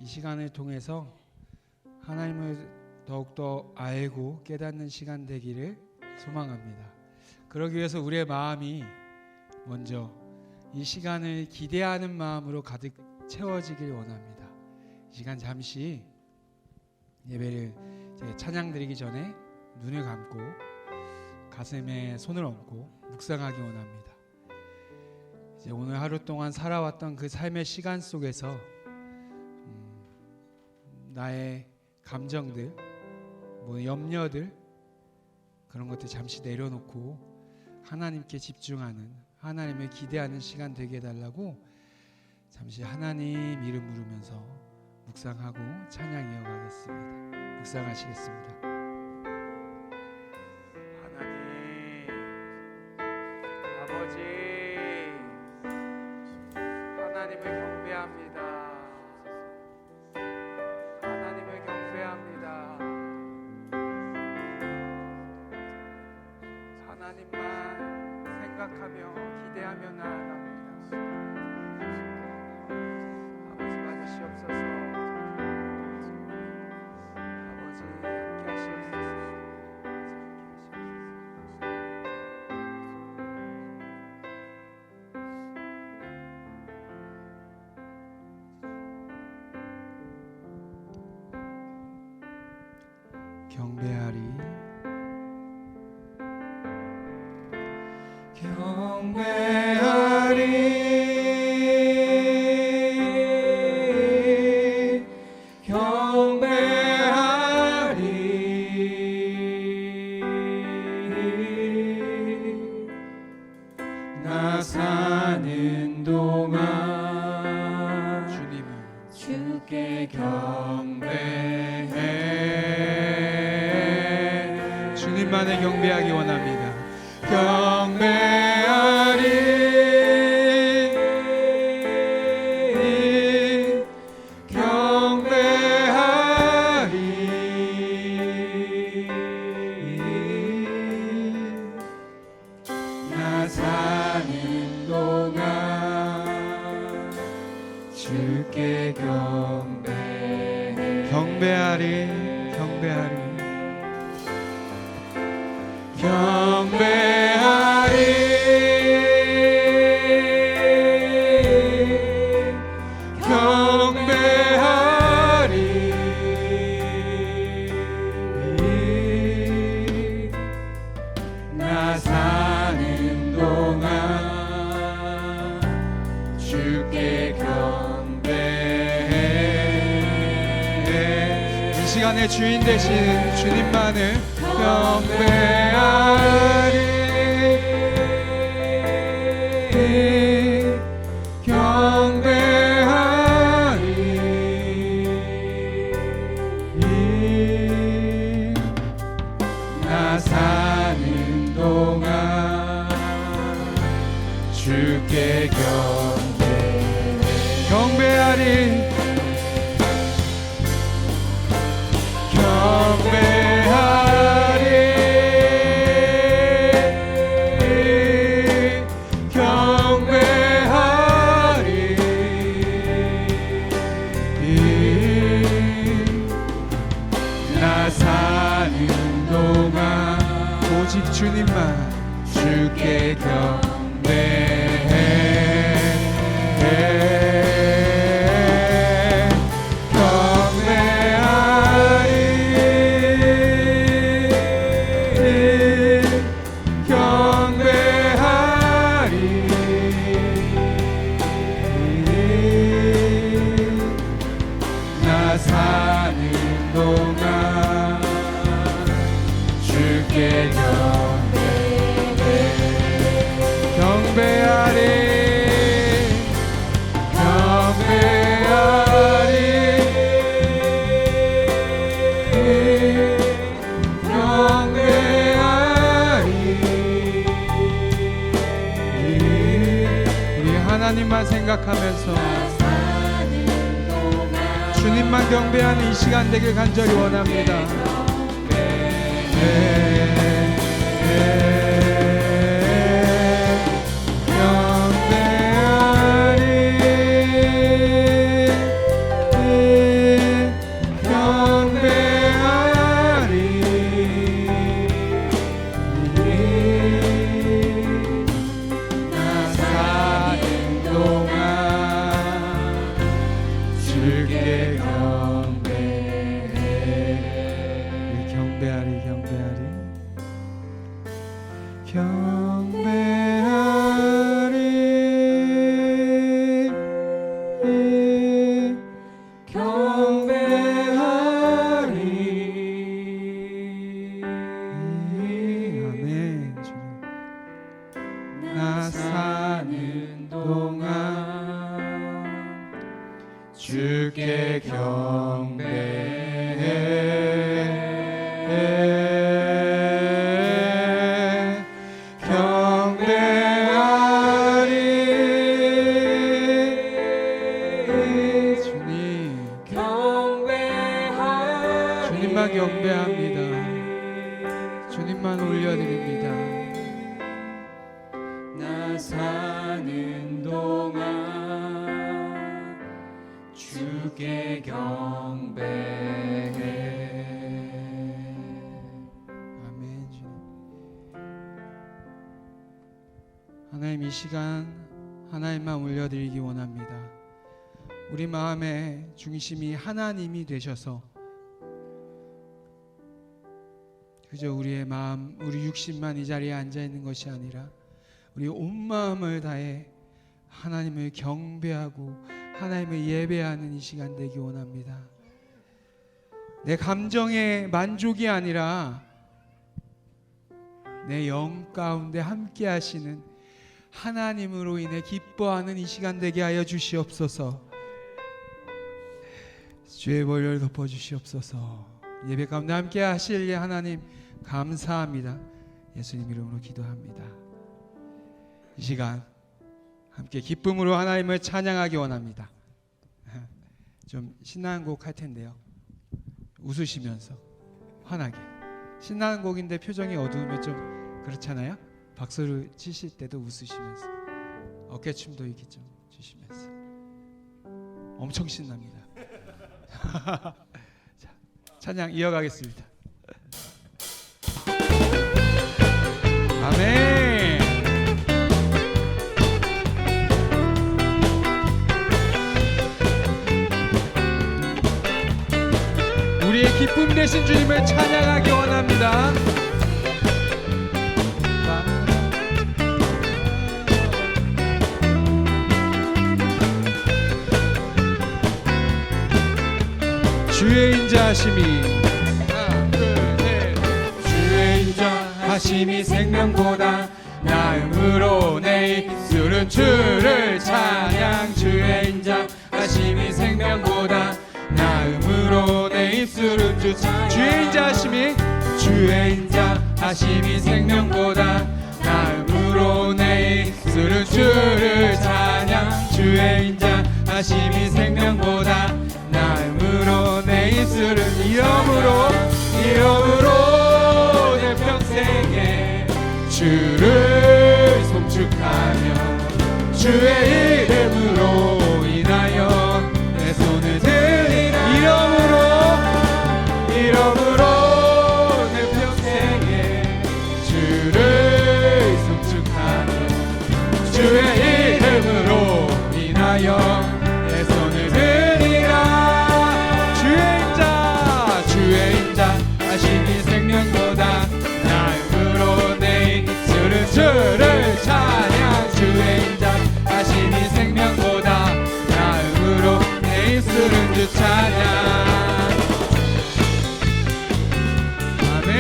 이 시간을 통해서 하나님을 더욱더 알고 깨닫는 시간 되기를 소망합니다. 그러기 위해서 우리의 마음이 먼저 이 시간을 기대하는 마음으로 가득 채워지길 원합니다. 이 시간 잠시 예배를 찬양 드리기 전에 눈을 감고 가슴에 손을 얹고 묵상하기 원합니다. 이제 오늘 하루 동안 살아왔던 그 삶의 시간 속에서 나의 감정들, 염려들, 그런 것들 잠시 내려놓고 하나님께 집중하는, 하나님을 기대하는 시간 되게 해달라고 잠시 하나님 이름 부르면서 묵상하고 찬양 이어가겠습니다. 묵상하시겠습니다. 하나님, 아버지, 하나님을 경배합니다. 하나님을 경배합니다. 하나님만 생각하며 기대하며 나아갑니다. 아버지 받으시옵소서. 아버지 함께 하시옵소서. 경배하리 나 사는 동안 주님을 주께 경배해. 주님만을 경배하기 원합니다. 나 사는 동안 주께 경배해. 경배하리 나 사는 동안 주께 경배해. 이 시간의 주인 되신 주님만을 경배하리. 나 사는 동안 주께 경배하리 나 사는 동안 오직 주님만 주께 나 사는 동안 주께 우리 하나님만 생각하면서 주님만 경배하는 이 시간 되길 간절히 원합니다. 경배하리 주께 경배해. 경배하리 경배하리 경배하리. 아멘. 주님 나 사는 동안 주께 경배해. 경배하리. 주님 경배하리. 주님만 경배합니다. 주님만 올려드립니다. 나 사는 동안 주께 경배해. 아멘. 주님. 하나님, 이 시간 하나님만 올려드리기 원합니다. 우리 마음의 중심이 하나님이 되셔서 그저 우리의 마음, 우리 육신만 이 자리에 앉아 있는 것이 아니라 우리 온 마음을 다해 하나님을 경배하고 하나님을 예배하는 이 시간 되기 원합니다. 내 감정의 만족이 아니라 내 영 가운데 함께 하시는 하나님으로 인해 기뻐하는 이 시간 되게 하여 주시옵소서. 주의 보혈 덮어 주시옵소서. 예배 가운데 함께 하실 하나님 감사합니다. 예수님 이름으로 기도합니다. 이 시간 함께 기쁨으로 하나님을 찬양하기 원합니다. 좀 신나는 곡 할 텐데요. 웃으시면서 환하게. 신나는 곡인데 표정이 어두우면 좀 그렇잖아요. 박수를 치실 때도 웃으시면서 어깨춤도 이렇게 좀 주시면서 엄청 신납니다. 자, 찬양 이어가겠습니다. 아멘. 우리의 기쁨 되신 주님을 찬양하기 원합니다. 주의 인자하심이 하나 둘셋 주의 인자하심이 생명보다 나음으로 내 입술은 주를 찬양. 주의 인자하심이 생명보다 나음으로 내 입술은 주 찬양. 주의 인자하심이 주의 인자하심이 생명보다 나음으로 내 입술은 주를 찬양. 주의 인자하심이 생명보다 나음으로 내 입술은 이름으로 내 평생에 주를 송축하며 주의 이름으로 인하여 내 손을 들리라. 이름으로 내 평생에 주를 송축하며 주의 이름으로 인하여 내 손을 들리라. 주의 인자하심이 생명보다 나음으로 내 입술은 주를 찬양. 주의 인자하심이 생명보다 나음으로 내 입술은 주 찬양. 아멘.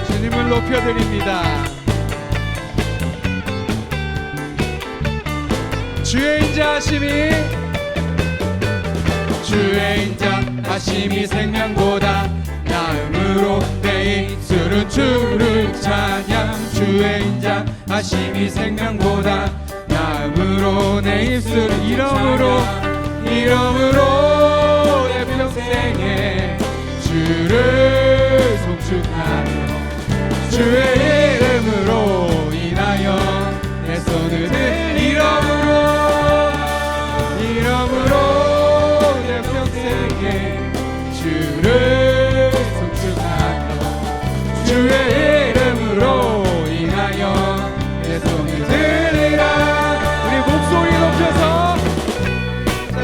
주님을 높여드립니다. 주의 인자하심이 생명보다 나음으로 내 입술은 주를 찬양. 주의 인자하심이 생명보다 나음으로 내 입술은 이름으로 내 평생에 주를 송축하며 주의 이름으로 인하여 내 손을 들 이름으로 내 평생에 주를 송축하며 주의 이름으로 인하여 내 손을 들리라. 우리 목소리 높여서 자,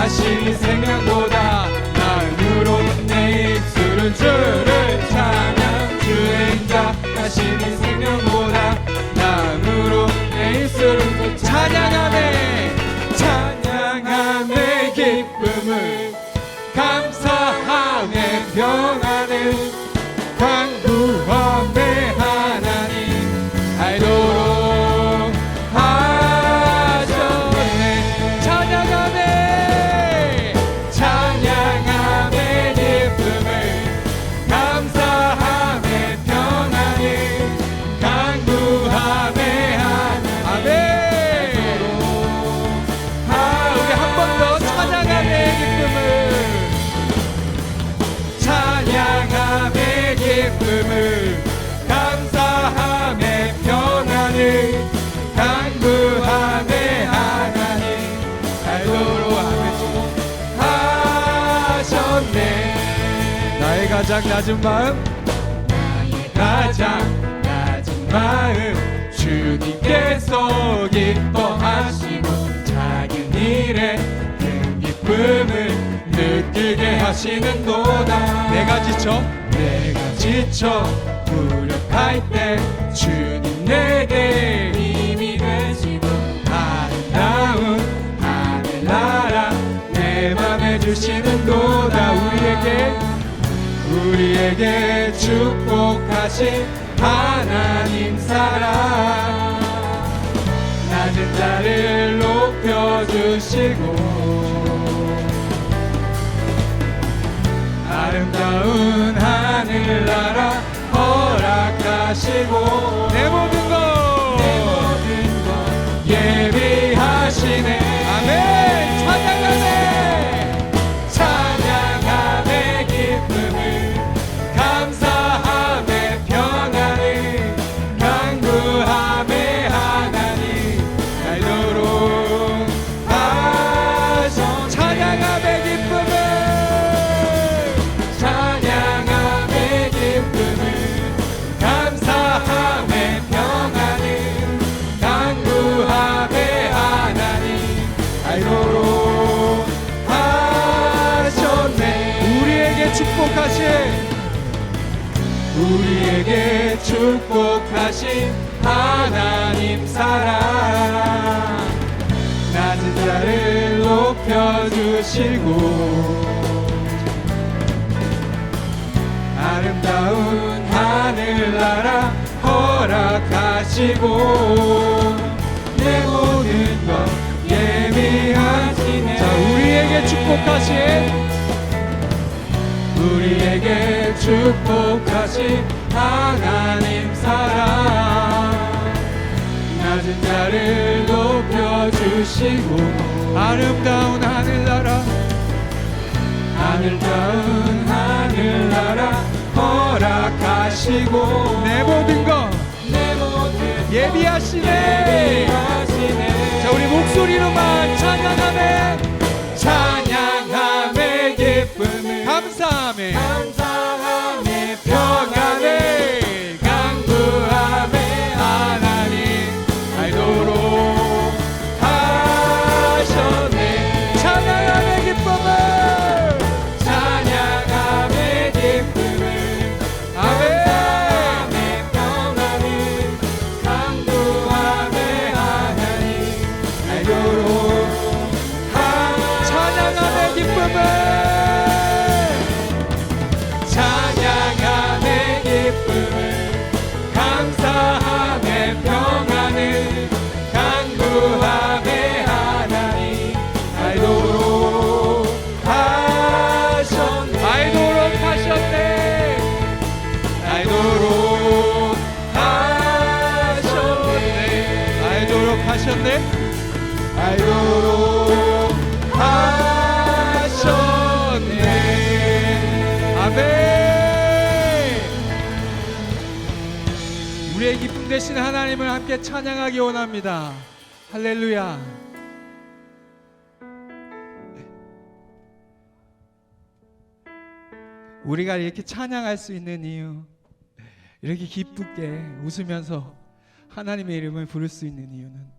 하시니 생명보다 나음으로 내 입술은 주를 찬양 주행자 하시니 생명보다 나음으로 내 입술은 찬양하네 찬양하네 기쁨을 감사하네 평안을 강구하네 하나님 알도록 하셨네 찬양하네 찬양하네 기쁨을 감사하네 평안을 강구하네 하나님 아멘 우리 한 번 더 찬양하네 기쁨을 찬양하네 기쁨을 감사하네 평안을 강구하네 하나님 알도록 하셨네 나의 가장 낮은 마음 가장 낮은 마음 주님께서 기뻐하시고 작은 일에 큰 기쁨을 느끼게 하시는도다 내가 지쳐 무력할 때 주님 내게 힘이 되시고 아름다운 하늘나라 내 맘에 주시는도다 우리에게 축복하신 하나님 사랑 낮은 자를 높여주시고 아름다운 하늘나라 허락하시고 내 모든 것 예비하시네 아멘 찬양하네 찬양하네 기쁨을 감사하네 평안을 강구하네 하나님 알도록 하셨네 찬양하네 기쁨을 찬양하네 기쁨을 감사하네 평안을 강구하네 하나님 알도록 하셨네 우리에게 축복하신 하나님 사랑 낮은 자를 높여주시고 아름다운 하늘나라 허락하시고 내 모든 것 예비하시네 자 우리에게 축복하신 하나님 사랑 낮은 자를 높여주시고 아름다운 하늘나라 허락하시고 내 모든 것 예비하시네 자 우리 목소리로만 찬양하네 찬양하네 기쁨을 감사하네 평안을 강구하네 하나님 알도록 하셨네 찬양하네 기쁨을 아멘 평안을 강구하네 하나님 알도록 찬양하네 기쁨을 찬양하네 기쁨을 감사하네 평안을 강구하네 하나님 알도록 하셨네 알도록 하셨네 아멘 우리의 기쁨 되신 하나님을 함께 찬양하기 원합니다 할렐루야 우리가 이렇게 찬양할 수 있는 이유 이렇게 기쁘게 웃으면서 하나님의 이름을 부를 수 있는 이유는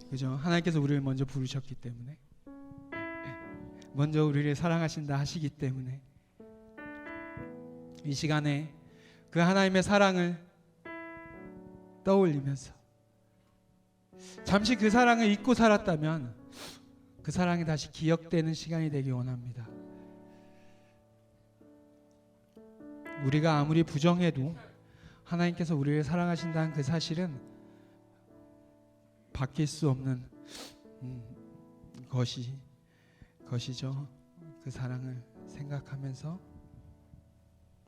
그죠? 하나님께서 우리를 먼저 부르셨기 때문에 먼저 우리를 사랑하신다 하시기 때문에 이 시간에 그 하나님의 사랑을 떠올리면서 잠시 그 사랑을 잊고 살았다면 그 사랑이 다시 기억되는 시간이 되기 원합니다. 우리가 아무리 부정해도 하나님께서 우리를 사랑하신다는 그 사실은 바뀔 수 없는 것이죠. 그 사랑을 생각하면서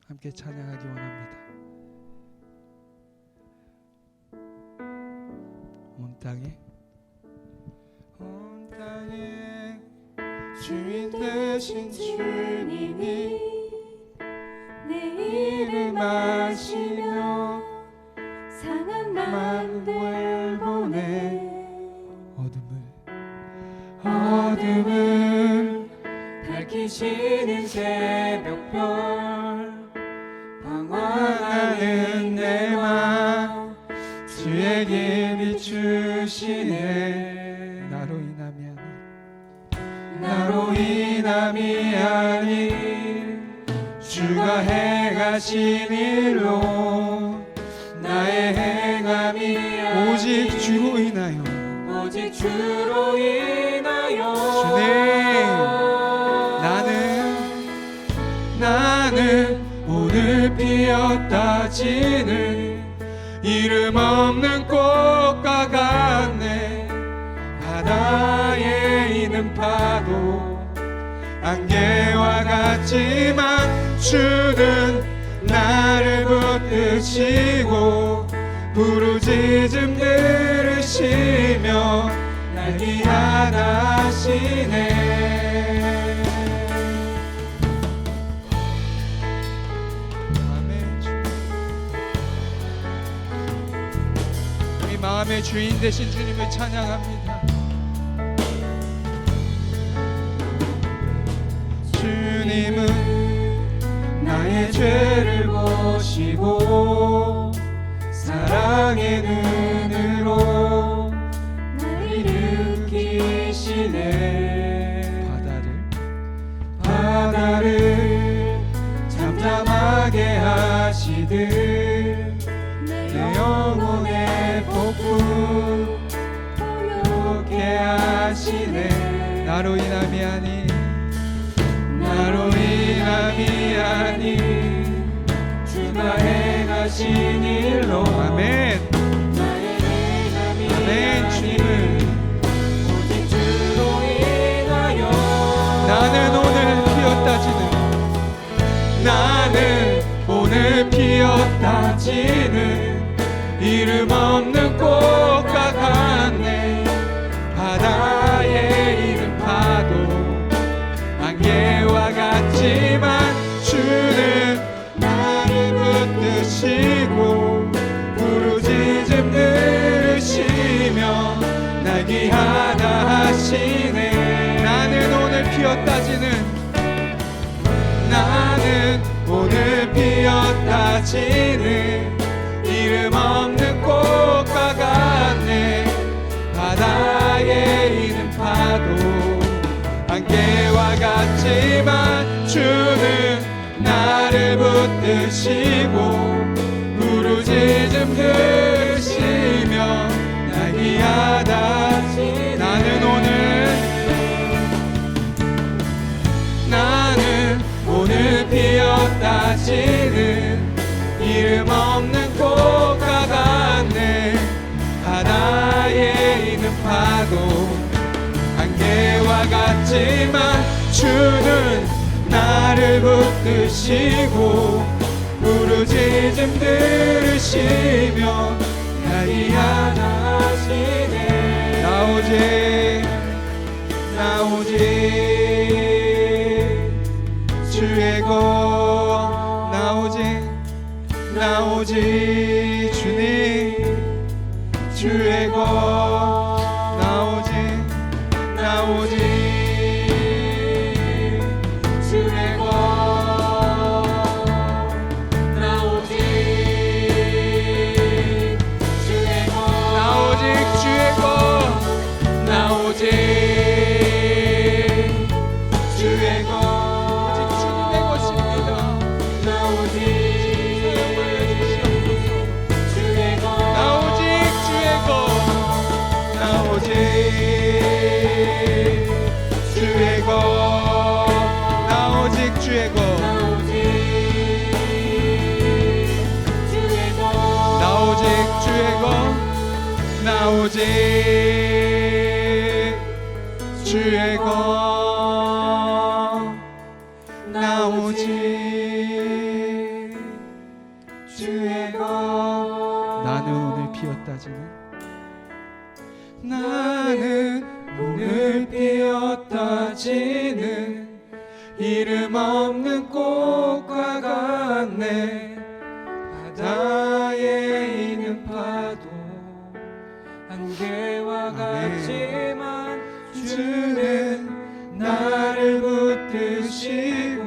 함께 찬양하기 원합니다. 온 땅에 주인 되신 주님이 내 이름 아시며 상한 만물 보내 어둠을 밝히시는 새벽별 방황하는 내 맘 주에게 비추시네. 나로 인함이 아닌 주가 행하신 일로 나의 행함이 오직 주로 인하여 주님 나는 오늘 피었다 지는 이름 없는 꽃과 같네. 바다에 있는 파도 안개와 같지만 주는 나를 붙드시고 부르짖음 들으시며 날 위하시네. 아멘. 우리 마음의 주인 되신 주님을 찬양합니다. 주님은 나의 죄를 보시고 사랑의 눈으로 나를 일으키시네. 바다를 잠잠하게 하시듯 내 영혼의 폭풍 포효케 하시네. 나로 인함이 아닌 주가 행하신 일로 아멘. 아멘. 주님을 오직 주로 인하여 나는 오늘 피었다 지는 이름 없는 꽃과 같네. 바다에 있는 파도 안개와 같지만 주는 나를 붙드시고 부르짖음 들으시며 날 귀하다 하시네. 나는 오늘 피었다 지는 이름 없는 꽃과 같네. 바다에 있는 파도 안개와 같지만 주는 나를 붙드시고 부르짖음 들으시며 날 귀하다 하시네. 나는 오늘 피었다 지는 이름 없는 꽃과 같네. 바다에 있는 파도 안개와 같지만 주는 나를 붙드시고 부르짖음 들으시며 날 위하다 하시네. 나 오직 주의 것 나 오직 주님 주의 것 나 오직 주의 것 나 오직 주의 것 나 오직 주의 것 오직 주님의 것입니다. 나 오직 사용하여 주시옵소서. 주의 것 나 오직 주의 것, 나 오직 주의 것, 나 오직 주의 것, 나 오직 주의 것 나 오직 주의 것, 나 오직 주의 것, 나 오직 주의 것. 나는 오늘 피었다지는, 나는 오늘 피었다지는 이름 없는 꽃과 같네. 바다에 있는 파도 안개와 같지만 주는 나를 붙드시고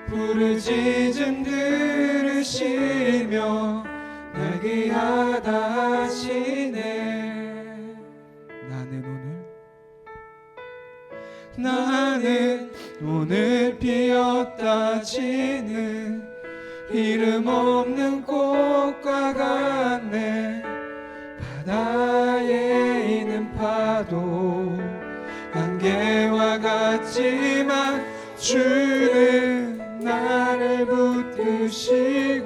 부르짖음 들으시며 날 귀하다 하시네. 나는 오늘 피었다지는 이름 없는 꽃과 같네. 바다에 있는 파도 안개와 같지만 주는 나를 붙드시고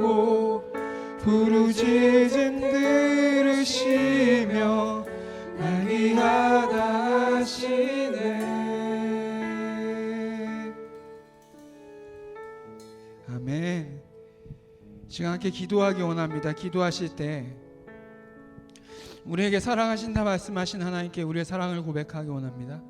부르짖음 들으시며 날 귀하다 하시네. 아멘. 지금 함께 기도하기 원합니다. 기도하실 때 우리에게 사랑하신다 말씀하신 하나님께 우리의 사랑을 고백하기 원합니다.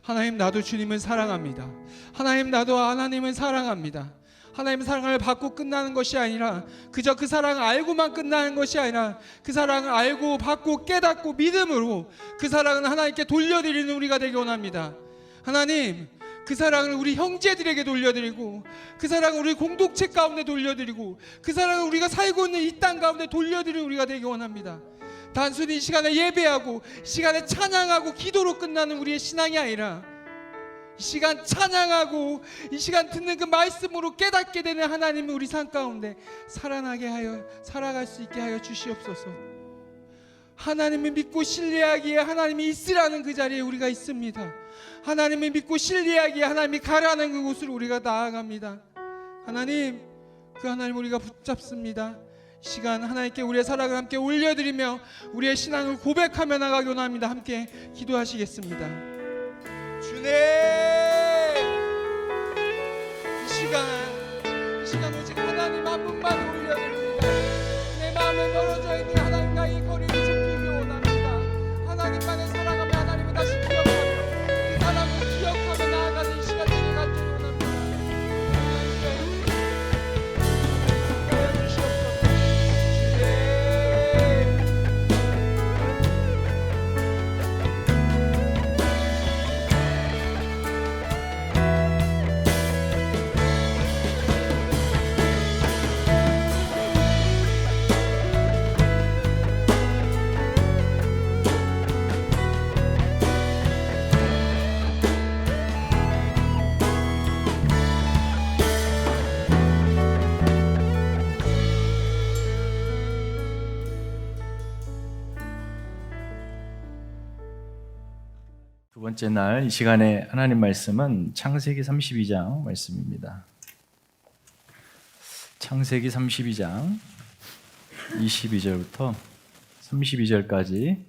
하나님, 나도 주님을 사랑합니다. 하나님, 나도 하나님을 사랑합니다. 하나님의 사랑을 받고 끝나는 것이 아니라 그저 그 사랑을 알고만 끝나는 것이 아니라 그 사랑을 알고 받고 깨닫고 믿음으로 그 사랑은 하나님께 돌려드리는 우리가 되기 원합니다. 하나님, 그 사랑을 우리 형제들에게 돌려드리고 그 사랑을 우리 공동체 가운데 돌려드리고 그 사랑을 우리가 살고 있는 이 땅 가운데 돌려드리는 우리가 되기 원합니다. 단순히 이 시간에 예배하고 이 시간에 찬양하고 기도로 끝나는 우리의 신앙이 아니라 이 시간 찬양하고 이 시간 듣는 그 말씀으로 깨닫게 되는 하나님의 우리 삶 가운데 살아나게 하여 살아갈 수 있게 하여 주시옵소서. 하나님을 믿고 신뢰하기에 하나님이 있으라는 그 자리에 우리가 있습니다. 하나님을 믿고 신뢰하기에 하나님이 가라는 그곳으로 우리가 나아갑니다. 하나님, 그 하나님 우리가 붙잡습니다. 이 시간 하나님께 우리의 사랑을 함께 올려드리며 우리의 신앙을 고백하며 나가기 원합니다. 함께 기도하시겠습니다. 주님, 이 시간 오직 하나님 한 분만 올려드립니다. 내 마음에 멀어져 있는 하나님과 이 거리를 지키기 원합니다. 하나님만을 사랑하며 하나님을 다시 기억하며 그 사랑을 기억하며 나아가는 이 시간 되게 갖기를 원합니다. 하여 주시옵소서. 두 번째 날 이 시간에 하나님 말씀은 창세기 32장 말씀입니다. 창세기 32장 22절부터 32절까지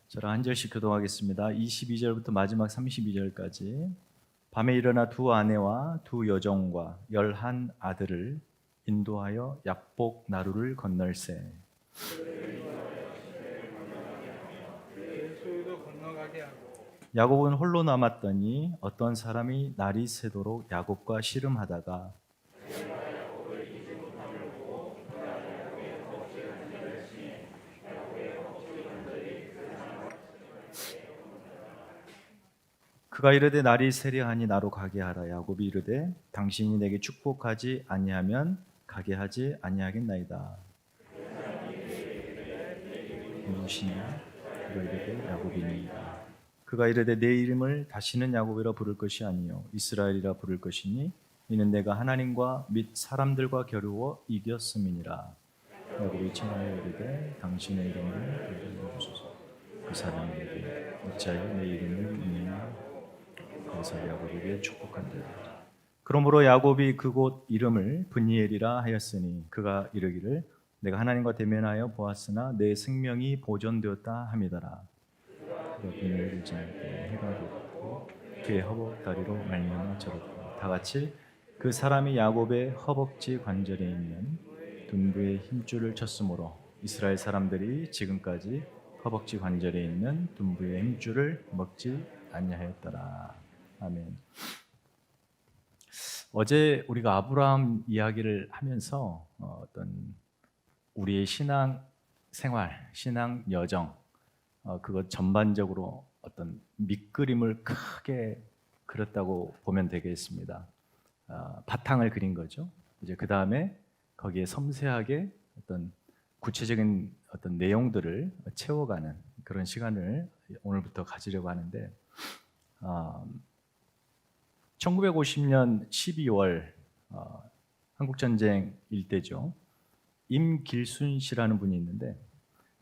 저랑 한 절씩 교독하겠습니다. 22절부터 마지막 32절까지. 밤에 일어나 두 아내와 두 여종과 11 아들을 인도하여 약복 나루를 건널세. 야곱은 홀로 남았더니 어떤 사람이 날이 새도록 야곱과 씨름하다가 그가 이르되 날이 새려하니 나로 가게 하라. 야곱이 이르되 당신이 내게 축복하지 아니하면 가게 하지 아니하겠나이다. 누구시냐? 그가 이르되 야곱이니이다. 그가 이르되 내 이름을 다시는 야곱이라 부를 것이 아니요 이스라엘이라 부를 것이니 이는 내가 하나님과 및 사람들과 겨루어 이겼음이니라. 야곱이 청하여 이르되 당신의 이름을 부르소서. 그 사람에게 어찌하여 내 이름을 잊느냐. 그래서 야곱에게 축복한다. 그러므로 야곱이 그곳 이름을 브니엘이라 하였으니 그가 이르기를 내가 하나님과 대면하여 보았으나 내 생명이 보존되었다 함이더라. 그가 브니엘을 지날 때 해가 돋고 그의 허벅다리로 말미암아 절었다. 다 같이 그 사람이 야곱의 허벅지 관절에 있는 둔부의 힘줄을 쳤으므로 이스라엘 사람들이 지금까지 허벅지 관절에 있는 둔부의 힘줄을 먹지 아니하였더라. 아멘. 어제 우리가 아브라함 이야기를 하면서 어떤 우리의 신앙 생활, 신앙 여정, 그것 전반적으로 어떤 밑그림을 크게 그렸다고 보면 되겠습니다. 바탕을 그린 거죠. 이제 그 다음에 거기에 섬세하게 어떤 구체적인 어떤 내용들을 채워가는 그런 시간을 오늘부터 가지려고 하는데, 1950년 12월 한국전쟁 일때죠. 임길순 씨라는 분이 있는데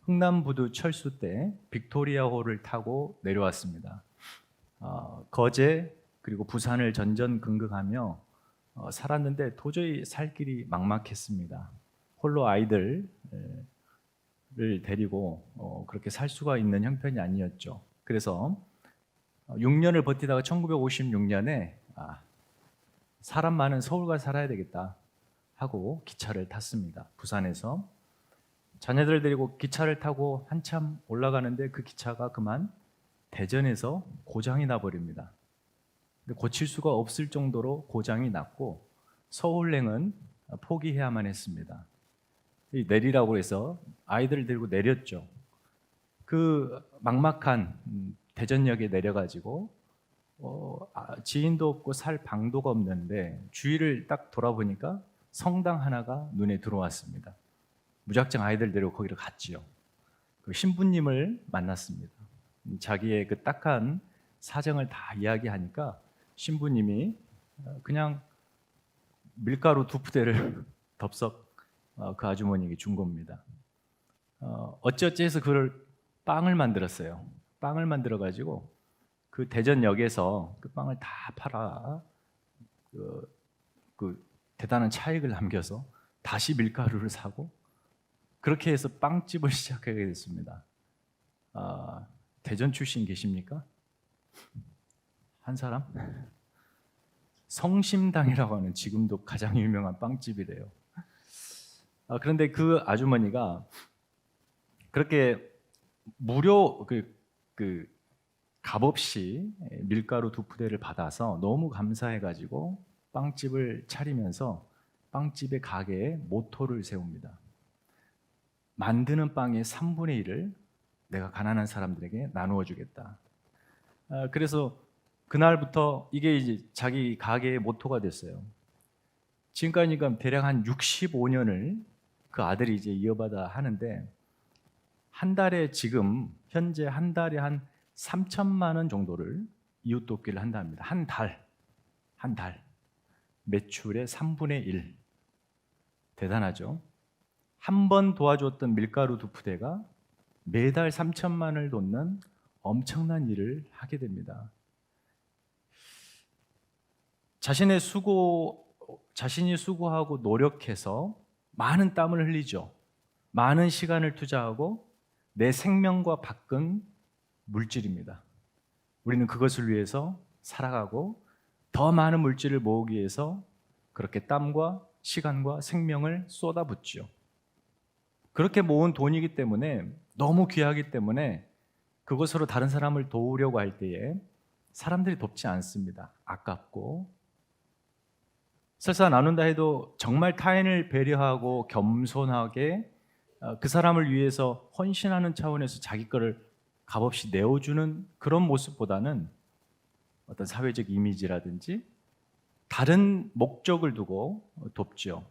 흥남부두 철수 때 빅토리아호를 타고 내려왔습니다. 거제 그리고 부산을 전전긍긍하며 살았는데 도저히 살 길이 막막했습니다. 홀로 아이들을 데리고 그렇게 살 수가 있는 형편이 아니었죠. 그래서 6년을 버티다가 1956년에 사람 많은 서울 가서 살아야 되겠다 하고 기차를 탔습니다. 부산에서 자녀들 데리고 기차를 타고 한참 올라가는데 그 기차가 그만 대전에서 고장이 나버립니다. 근데 고칠 수가 없을 정도로 고장이 났고 서울행은 포기해야만 했습니다. 내리라고 해서 아이들을 데리고 내렸죠. 그 막막한 대전역에 내려가지고 지인도 없고 살 방도가 없는데 주위를 딱 돌아보니까 성당 하나가 눈에 들어왔습니다. 무작정 아이들 데리고 거기로 갔지요. 그 신부님을 만났습니다. 자기의 그 딱한 사정을 다 이야기하니까 신부님이 그냥 밀가루 2푸대를 덥석 그 아주머니에게 준 겁니다. 어찌어찌 해서 그걸 빵을 만들었어요. 빵을 만들어 가지고 그 대전역에서 그 빵을 다 팔아 그 대단한 차익을 남겨서 다시 밀가루를 사고 그렇게 해서 빵집을 시작하게 됐습니다. 대전 출신 계십니까? 한 사람? 성심당이라고 하는 지금도 가장 유명한 빵집이래요. 그런데 그 아주머니가 그렇게 무료 값없이 밀가루 2푸대를 받아서 너무 감사해가지고 빵집을 차리면서 빵집의 가게에 모토를 세웁니다. 만드는 빵의 3분의 1을 내가 가난한 사람들에게 나누어 주겠다. 그래서 그날부터 이게 이제 자기 가게의 모토가 됐어요. 지금까지 대략 한 65년을 그 아들이 이제 이어받아 하는데 한 달에 지금 현재 한 달에 한 3천만 원 정도를 이웃 돕기를 한답니다. 한 달 매출의 3분의 1. 대단하죠. 한 번 도와줬던 밀가루 2푸대가 매달 3천만 원을 돕는 엄청난 일을 하게 됩니다. 자신이 수고하고 노력해서 많은 땀을 흘리죠. 많은 시간을 투자하고 내 생명과 바꾼 물질입니다. 우리는 그것을 위해서 살아가고 더 많은 물질을 모으기 위해서 그렇게 땀과 시간과 생명을 쏟아붓죠. 그렇게 모은 돈이기 때문에 너무 귀하기 때문에 그것으로 다른 사람을 도우려고 할 때에 사람들이 돕지 않습니다. 아깝고 설사 나눈다 해도 정말 타인을 배려하고 겸손하게 그 사람을 위해서 헌신하는 차원에서 자기 거를 값없이 내어주는 그런 모습보다는 어떤 사회적 이미지라든지 다른 목적을 두고 돕죠.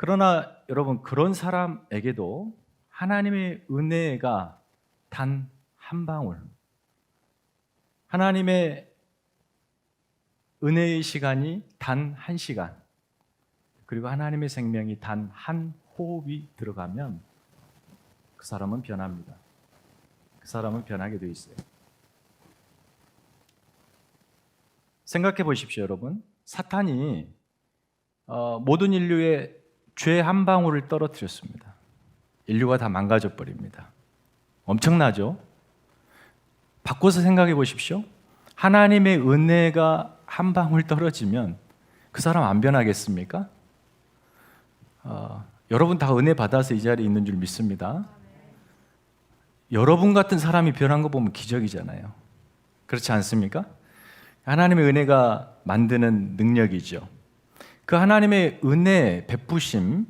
그러나 여러분 그런 사람에게도 하나님의 은혜가 단 한 방울, 하나님의 은혜의 시간이 단 1시간, 그리고 하나님의 생명이 단 한 호흡이 들어가면 그 사람은 변합니다. 그 사람은 변하게 되어 있어요. 생각해 보십시오, 여러분. 사탄이 모든 인류의 죄 한 방울을 떨어뜨렸습니다. 인류가 다 망가져 버립니다. 엄청나죠? 바꿔서 생각해 보십시오. 하나님의 은혜가 한 방울 떨어지면 그 사람 안 변하겠습니까? 여러분 다 은혜 받아서 이 자리에 있는 줄 믿습니다. 여러분 같은 사람이 변한 거 보면 기적이잖아요. 그렇지 않습니까? 하나님의 은혜가 만드는 능력이죠. 그 하나님의 은혜 베푸심,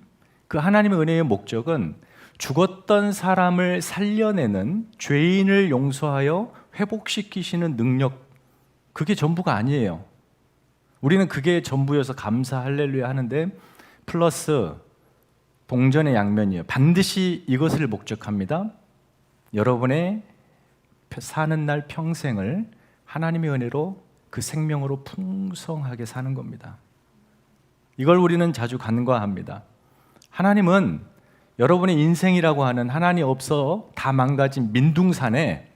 그 하나님의 은혜의 목적은 죽었던 사람을 살려내는, 죄인을 용서하여 회복시키시는 능력, 그게 전부가 아니에요. 우리는 그게 전부여서 감사 할렐루야 하는데 플러스 동전의 양면이에요. 반드시 이것을 목적합니다. 여러분의 사는 날 평생을 하나님의 은혜로 그 생명으로 풍성하게 사는 겁니다. 이걸 우리는 자주 간과합니다. 하나님은 여러분의 인생이라고 하는 하나님 없어 다 망가진 민둥산에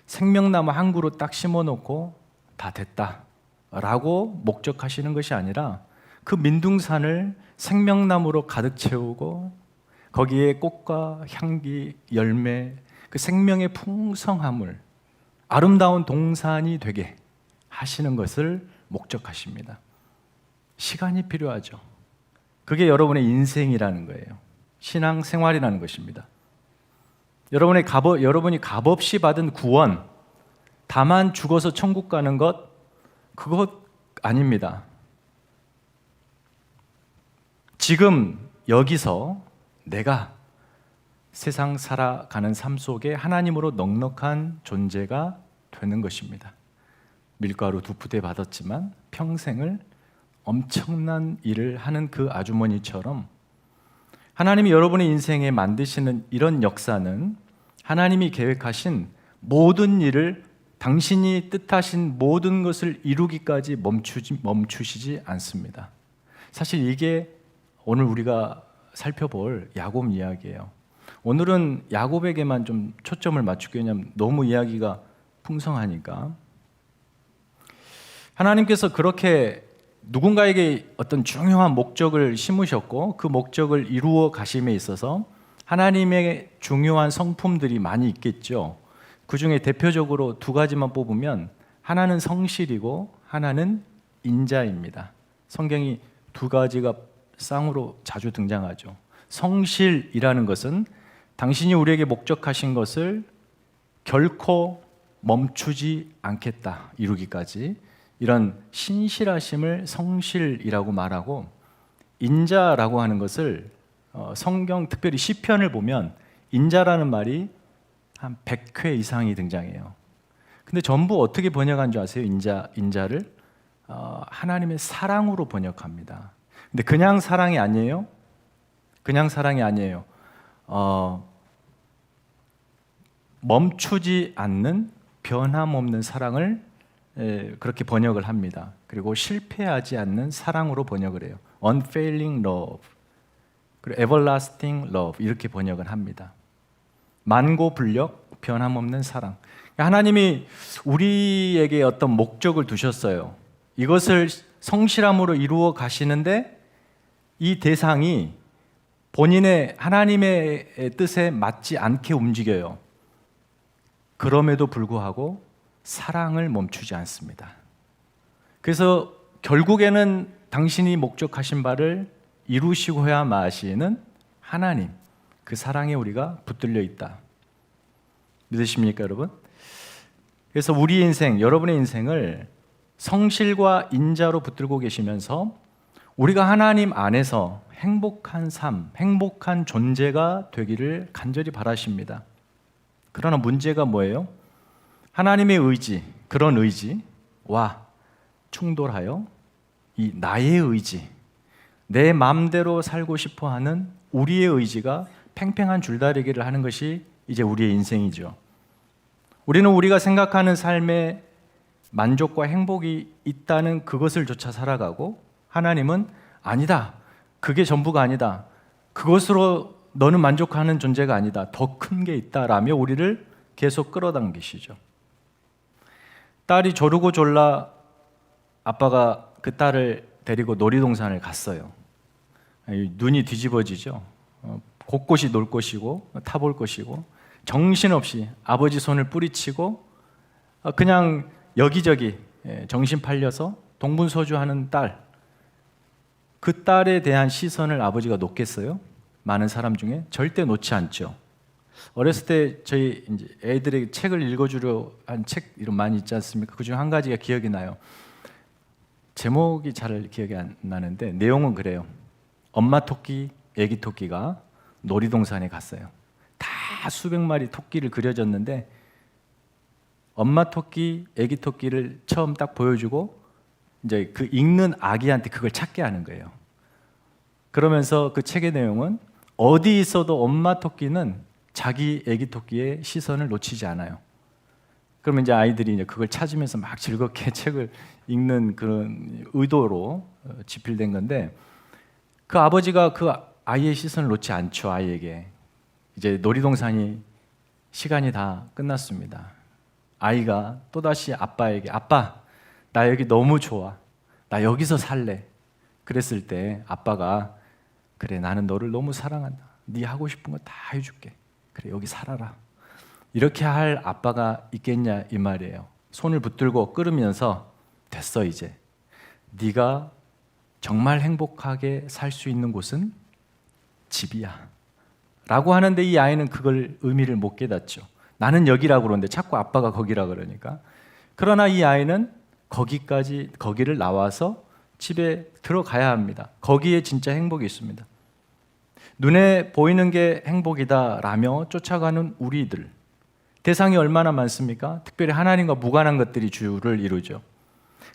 생명나무 한 그루 딱 심어놓고 다 됐다 라고 목적하시는 것이 아니라 그 민둥산을 생명나무로 가득 채우고 거기에 꽃과 향기, 열매, 그 생명의 풍성함을 아름다운 동산이 되게 하시는 것을 목적하십니다. 시간이 필요하죠. 그게 여러분의 인생이라는 거예요. 신앙 생활이라는 것입니다. 여러분이 값없이 받은 구원, 다만 죽어서 천국 가는 것, 그것 아닙니다. 지금 여기서 내가 세상 살아가는 삶 속에 하나님으로 넉넉한 존재가 되는 것입니다. 밀가루 2푸대 받았지만 평생을 엄청난 일을 하는 그 아주머니처럼 하나님이 여러분의 인생에 만드시는 이런 역사는 하나님이 계획하신 모든 일을, 당신이 뜻하신 모든 것을 이루기까지 멈추시지 않습니다. 사실 이게 오늘 우리가 살펴볼 야곱 이야기예요. 오늘은 야곱에게만 좀 초점을 맞추게, 왜냐하면 너무 이야기가 풍성하니까. 하나님께서 그렇게 누군가에게 어떤 중요한 목적을 심으셨고 그 목적을 이루어 가심에 있어서 하나님의 중요한 성품들이 많이 있겠죠. 그 중에 대표적으로 2가지만 뽑으면 하나는 성실이고 하나는 인자입니다. 성경이 2가지가 쌍으로 자주 등장하죠. 성실이라는 것은 당신이 우리에게 목적하신 것을 결코 멈추지 않겠다, 이루기까지, 이런 신실하심을 성실이라고 말하고, 인자라고 하는 것을 성경 특별히 시편을 보면 인자라는 말이 한 100회 이상이 등장해요. 근데 전부 어떻게 번역한 줄 아세요? 인자를 하나님의 사랑으로 번역합니다. 근데 그냥 사랑이 아니에요. 그냥 사랑이 아니에요. 멈추지 않는 변함없는 사랑을 그렇게 번역을 합니다. 그리고 실패하지 않는 사랑으로 번역을 해요. Unfailing love, 그리고 everlasting love, 이렇게 번역을 합니다. 만고불력, 변함없는 사랑. 하나님이 우리에게 어떤 목적을 두셨어요. 이것을 성실함으로 이루어 가시는데 이 대상이 본인의 하나님의 뜻에 맞지 않게 움직여요. 그럼에도 불구하고 사랑을 멈추지 않습니다. 그래서 결국에는 당신이 목적하신 바를 이루시고야 마시는 하나님, 그 사랑에 우리가 붙들려 있다. 믿으십니까, 여러분? 그래서 우리 인생, 여러분의 인생을 성실과 인자로 붙들고 계시면서 우리가 하나님 안에서 행복한 삶, 행복한 존재가 되기를 간절히 바라십니다. 그러나 문제가 뭐예요? 하나님의 의지, 그런 의지와 충돌하여 이 나의 의지, 내 마음대로 살고 싶어 하는 우리의 의지가 팽팽한 줄다리기를 하는 것이 이제 우리의 인생이죠. 우리는 우리가 생각하는 삶의 만족과 행복이 있다는 그것을 조차 살아가고, 하나님은 아니다, 그게 전부가 아니다, 그것으로 너는 만족하는 존재가 아니다, 더 큰 게 있다라며 우리를 계속 끌어당기시죠. 딸이 조르고 졸라 아빠가 그 딸을 데리고 놀이동산을 갔어요. 눈이 뒤집어지죠. 곳곳이 놀 것이고 타볼 것이고, 정신없이 아버지 손을 뿌리치고 그냥 여기저기 정신 팔려서 동분서주하는 딸, 그 딸에 대한 시선을 아버지가 놓겠어요? 많은 사람 중에 절대 놓지 않죠. 어렸을 때 저희 이제 애들에게 책을 읽어주려 한 책 이름 많이 있지 않습니까? 그중 한 가지가 기억이 나요. 제목이 잘 기억이 안 나는데 내용은 그래요. 엄마 토끼, 애기 토끼가 놀이동산에 갔어요. 다 수백 마리 토끼를 그려졌는데 엄마 토끼, 애기 토끼를 처음 딱 보여주고 이제 그 읽는 아기한테 그걸 찾게 하는 거예요. 그러면서 그 책의 내용은 어디 있어도 엄마 토끼는 자기 애기 토끼의 시선을 놓치지 않아요. 그러면 이제 아이들이 이제 그걸 찾으면서 막 즐겁게 책을 읽는 그런 의도로 집필된 건데, 그 아버지가 그 아이의 시선을 놓지 않죠. 아이에게 이제 놀이동산이 시간이 다 끝났습니다. 아이가 또다시 아빠에게, 아빠, 나 여기 너무 좋아, 나 여기서 살래. 그랬을 때 아빠가, 그래, 나는 너를 너무 사랑한다, 네 하고 싶은 거 다 해줄게, 그래 여기 살아라. 이렇게 할 아빠가 있겠냐 이 말이에요. 손을 붙들고 끌으면서, 됐어, 이제 네가 정말 행복하게 살 수 있는 곳은 집이야 라고 하는데, 이 아이는 그걸 의미를 못 깨닫죠. 나는 여기라고 그러는데 자꾸 아빠가 거기라 그러니까. 그러나 이 아이는 거기를 나와서 집에 들어가야 합니다. 거기에 진짜 행복이 있습니다. 눈에 보이는 게 행복이다라며 쫓아가는 우리들, 대상이 얼마나 많습니까? 특별히 하나님과 무관한 것들이 주를 이루죠.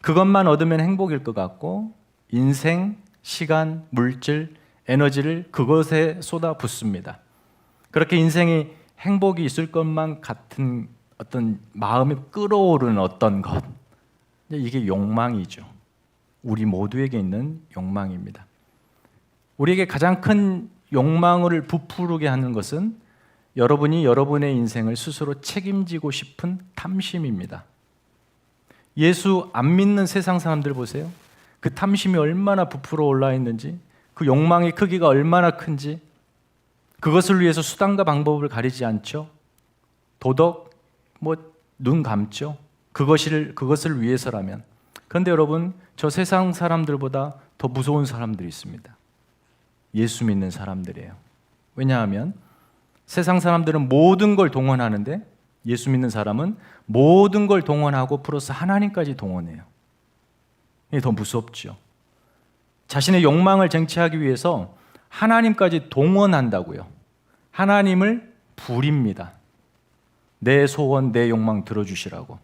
그것만 얻으면 행복일 것 같고 인생, 시간, 물질, 에너지를 그것에 쏟아붓습니다. 그렇게 인생이 행복이 있을 것만 같은 어떤 마음이 끌어오르는 어떤 것, 이게 욕망이죠. 우리 모두에게 있는 욕망입니다. 우리에게 가장 큰 욕망을 부풀게 하는 것은 여러분이 여러분의 인생을 스스로 책임지고 싶은 탐심입니다. 예수 안 믿는 세상 사람들 보세요. 그 탐심이 얼마나 부풀어 올라 있는지, 그 욕망의 크기가 얼마나 큰지, 그것을 위해서 수단과 방법을 가리지 않죠. 도덕, 눈 감죠. 그것을 위해서라면. 그런데 여러분, 저 세상 사람들보다 더 무서운 사람들이 있습니다. 예수 믿는 사람들이에요. 왜냐하면 세상 사람들은 모든 걸 동원하는데 예수 믿는 사람은 모든 걸 동원하고 플러스 하나님까지 동원해요. 이게 더 무섭죠. 자신의 욕망을 쟁취하기 위해서 하나님까지 동원한다고요. 하나님을 부립니다. 내 소원, 내 욕망 들어주시라고.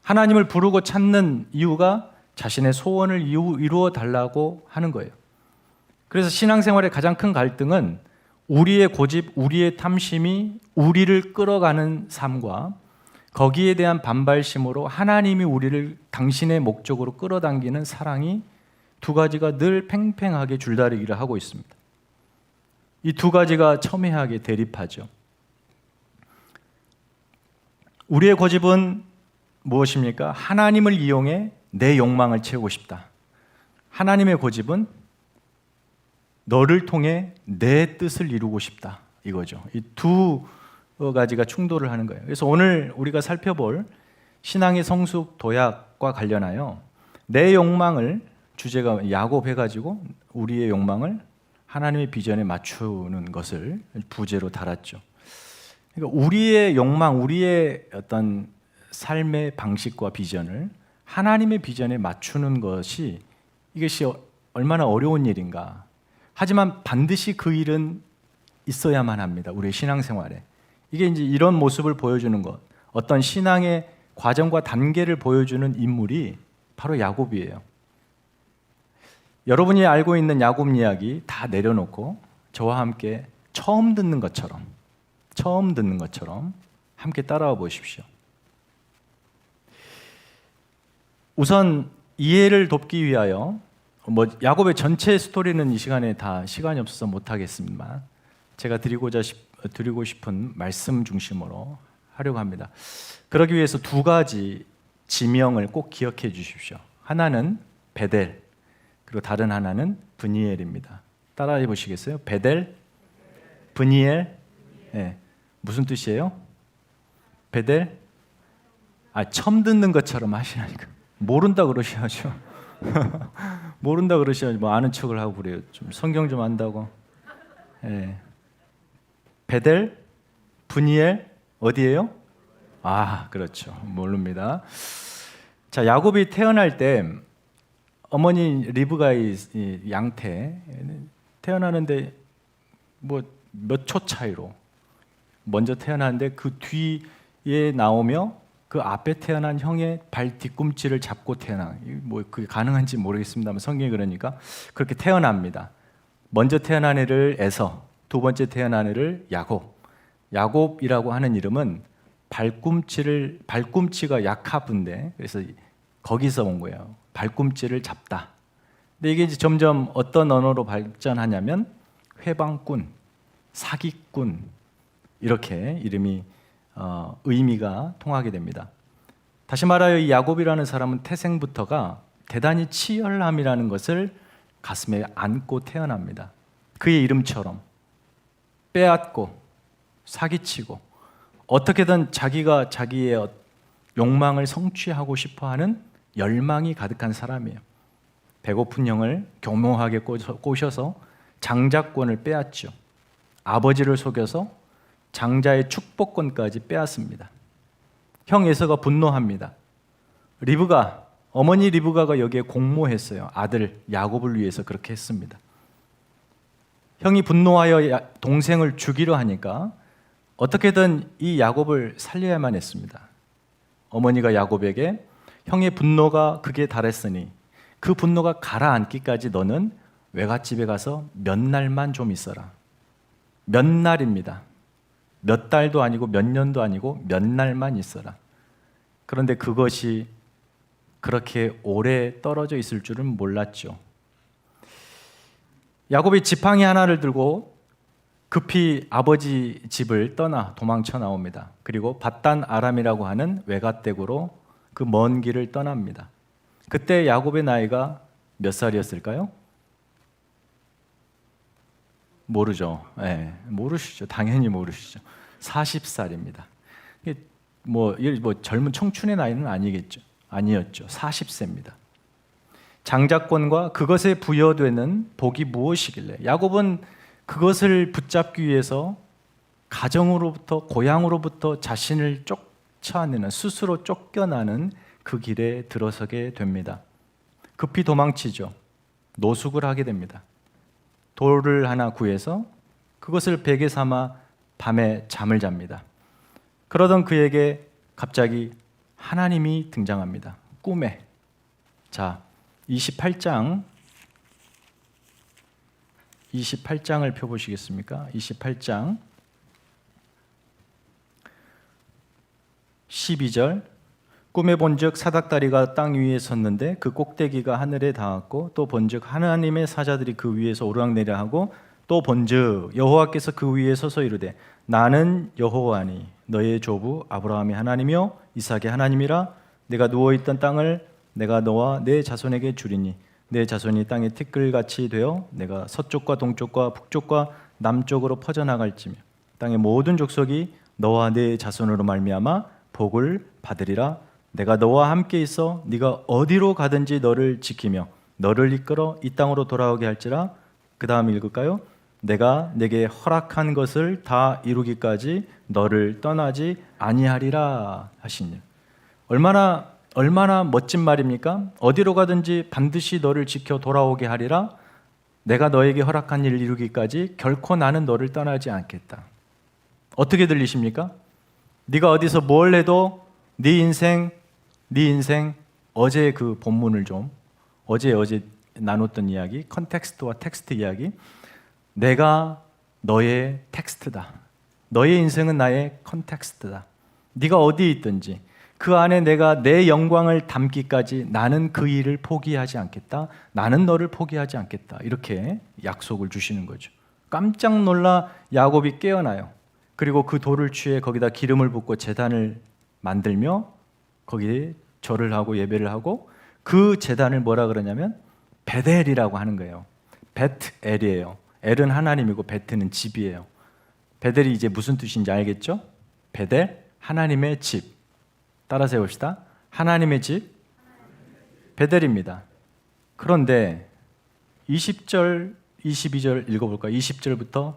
하나님을 부르고 찾는 이유가 자신의 소원을 이루어 달라고 하는 거예요. 그래서 신앙생활의 가장 큰 갈등은 우리의 고집, 우리의 탐심이 우리를 끌어가는 삶과 거기에 대한 반발심으로 하나님이 우리를 당신의 목적으로 끌어당기는 사랑이 두 가지가 늘 팽팽하게 줄다리기를 하고 있습니다. 이 두 가지가 첨예하게 대립하죠. 우리의 고집은 무엇입니까? 하나님을 이용해 내 욕망을 채우고 싶다. 하나님의 고집은 너를 통해 내 뜻을 이루고 싶다. 이거죠. 이 두 가지가 충돌을 하는 거예요. 그래서 오늘 우리가 살펴볼 신앙의 성숙 도약과 관련하여 내 욕망을, 주제가 야곱해가지고 우리의 욕망을 하나님의 비전에 맞추는 것을 부제로 달았죠. 그러니까 우리의 욕망, 우리의 어떤 삶의 방식과 비전을 하나님의 비전에 맞추는 것이, 이것이 얼마나 어려운 일인가. 하지만 반드시 그 일은 있어야만 합니다. 우리의 신앙생활에. 이게 이제 이런 모습을 보여주는 것, 어떤 신앙의 과정과 단계를 보여주는 인물이 바로 야곱이에요. 여러분이 알고 있는 야곱 이야기 다 내려놓고 저와 함께 처음 듣는 것처럼 함께 따라와 보십시오. 우선 이해를 돕기 위하여 야곱의 전체 스토리는 이 시간에 다 시간이 없어서 못 하겠습니다만 제가 드리고 싶은 말씀 중심으로 하려고 합니다. 그러기 위해서 두 가지 지명을 꼭 기억해 주십시오. 하나는 베델, 그리고 다른 하나는 브니엘입니다. 따라해 보시겠어요? 베델, 브니엘. 네. 무슨 뜻이에요? 베델? 처음 듣는 것처럼 하시라니까. 모른다 그러셔야죠. 모른다 그러셔야죠. 뭐 아는 척을 하고 그래요. 좀 성경 좀 안다고. 네. 베델, 브니엘 어디예요? 그렇죠. 모릅니다. 자, 야곱이 태어날 때 어머니 리브가의 양태 태어나는데 뭐 몇 초 차이로 먼저 태어났는데 그 뒤에 나오며 그 앞에 태어난 형의 발 뒤꿈치를 잡고 뭐 그게 가능한지 모르겠습니다만 성경이 그러니까 그렇게 태어납니다. 먼저 태어난 애를 에서, 두 번째 태어난 애를 야곱. 야곱이라고 하는 이름은 발꿈치가 약하분데 그래서 거기서 온 거예요. 발꿈치를 잡다. 근데 이게 이제 점점 어떤 언어로 발전하냐면 회방꾼, 사기꾼 이렇게 이름이 의미가 통하게 됩니다. 다시 말하여 이 야곱이라는 사람은 태생부터가 대단히 치열함이라는 것을 가슴에 안고 태어납니다. 그의 이름처럼 빼앗고 사기치고 어떻게든 자기가 자기의 욕망을 성취하고 싶어하는 열망이 가득한 사람이에요. 배고픈 형을 교묘하게 꼬셔서 장자권을 빼앗죠. 아버지를 속여서 장자의 축복권까지 빼앗습니다. 형 에서가 분노합니다. 어머니 리브가가 여기에 공모했어요. 아들 야곱을 위해서 그렇게 했습니다. 형이 분노하여 동생을 죽이려 하니까 어떻게든 이 야곱을 살려야만 했습니다. 어머니가 야곱에게 형의 분노가 극에 달했으니 그 분노가 가라앉기까지 너는 외갓집에 가서 몇 날만 좀 있어라. 몇 날입니다. 몇 달도 아니고 몇 년도 아니고 몇 날만 있어라. 그런데 그것이 그렇게 오래 떨어져 있을 줄은 몰랐죠. 야곱이 지팡이 하나를 들고 급히 아버지 집을 떠나 도망쳐 나옵니다. 그리고 밧단 아람이라고 하는 외갓댁으로 그 먼 길을 떠납니다. 그때 야곱의 나이가 몇 살이었을까요? 모르죠. 모르시죠. 당연히 모르시죠. 40살입니다. 뭐 젊은 청춘의 나이는 아니었죠. 40세입니다. 장자권과 그것에 부여되는 복이 무엇이길래 야곱은 그것을 붙잡기 위해서 가정으로부터 고향으로부터 자신을 쫓아내는 스스로 쫓겨나는 그 길에 들어서게 됩니다. 급히 도망치죠. 노숙을 하게 됩니다. 돌을 하나 구해서 그것을 베개 삼아 밤에 잠을 잡니다. 그러던 그에게 갑자기 하나님이 등장합니다. 꿈에. 자, 28장을 펴보시겠습니까? 28장 12절 꿈에 본즉 사닥다리가 땅 위에 섰는데 그 꼭대기가 하늘에 닿았고 또 본즉 하나님의 사자들이 그 위에서 오르락내리락하고 또 본즉 여호와께서 그 위에 서서 이르되 나는 여호와니 너의 조부 아브라함의 하나님이요 이삭의 하나님이라. 내가 누워있던 땅을 내가 너와 내 자손에게 주리니 내 자손이 땅의 티끌같이 되어 내가 서쪽과 동쪽과 북쪽과 남쪽으로 퍼져나갈지며 땅의 모든 족속이 너와 내 자손으로 말미암아 복을 받으리라. 내가 너와 함께 있어 네가 어디로 가든지 너를 지키며 너를 이끌어 이 땅으로 돌아오게 할지라. 그 다음 읽을까요? 내가 내게 허락한 것을 다 이루기까지 너를 떠나지 아니하리라 하시니. 얼마나 멋진 말입니까? 어디로 가든지 반드시 너를 지켜 돌아오게 하리라. 내가 너에게 허락한 일 이루기까지 결코 나는 너를 떠나지 않겠다. 어떻게 들리십니까? 네가 어디서 뭘 해도 네 인생 어제 그 본문을 좀 어제 나눴던 이야기, 컨텍스트와 텍스트 이야기. 내가 너의 텍스트다. 너의 인생은 나의 컨텍스트다. 네가 어디에 있든지 그 안에 내가 내 영광을 담기까지 나는 그 일을 포기하지 않겠다. 나는 너를 포기하지 않겠다. 이렇게 약속을 주시는 거죠. 깜짝 놀라 야곱이 깨어나요. 그리고 그 돌을 취해 거기다 기름을 붓고 제단을 만들며 거기에 절을 하고 예배를 하고 그 제단을 뭐라 그러냐면 베델이라고 하는 거예요. 벳엘이에요. 엘은 하나님이고 베트는 집이에요. 베델이 이제 무슨 뜻인지 알겠죠? 베델, 하나님의 집. 따라서 해봅시다. 하나님의 집, 베델입니다. 그런데 20절, 22절 읽어볼까요? 20절부터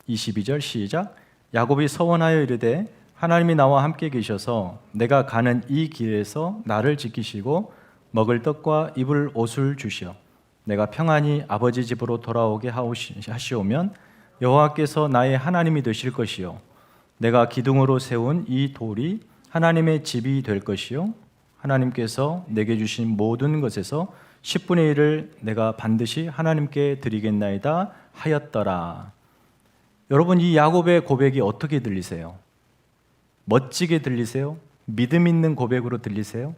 22절 시작. 야곱이 서원하여 이르되 하나님이 나와 함께 계셔서 내가 가는 이 길에서 나를 지키시고 먹을 떡과 입을 옷을 주시어 내가 평안히 아버지 집으로 돌아오게 하시오면 여호와께서 나의 하나님이 되실 것이요 내가 기둥으로 세운 이 돌이 하나님의 집이 될 것이요 하나님께서 내게 주신 모든 것에서 10분의 1을 내가 반드시 하나님께 드리겠나이다 하였더라. 여러분, 이 야곱의 고백이 어떻게 들리세요? 멋지게 들리세요? 믿음 있는 고백으로 들리세요?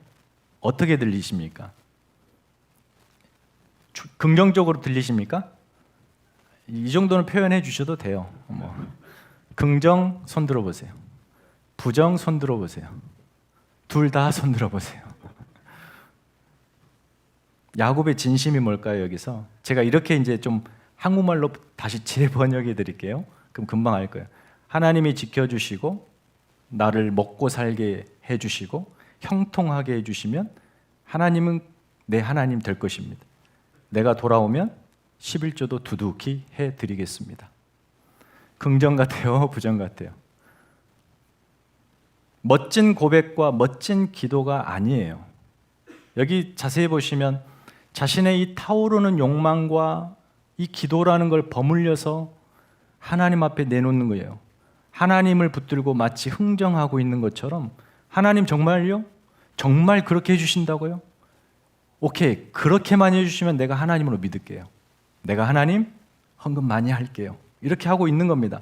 어떻게 들리십니까? 긍정적으로 들리십니까? 이 정도는 표현해 주셔도 돼요. 긍정 손 들어보세요. 부정 손 들어보세요. 둘 다 손 들어보세요. 야곱의 진심이 뭘까요? 여기서 제가 이렇게 이제 좀 한국말로 다시 재번역해 드릴게요. 그럼 금방 알 거예요. 하나님이 지켜주시고 나를 먹고 살게 해주시고 형통하게 해주시면 하나님은 내 하나님 될 것입니다. 내가 돌아오면 11조도 두둑히 해드리겠습니다. 긍정 같아요? 부정 같아요? 멋진 고백과 멋진 기도가 아니에요. 여기 자세히 보시면 자신의 이 타오르는 욕망과 이 기도라는 걸 버물려서 하나님 앞에 내놓는 거예요. 하나님을 붙들고 마치 흥정하고 있는 것처럼 하나님 정말요? 정말 그렇게 해주신다고요? 오케이, 그렇게만 해주시면 내가 하나님으로 믿을게요. 내가 하나님 헌금 많이 할게요. 이렇게 하고 있는 겁니다.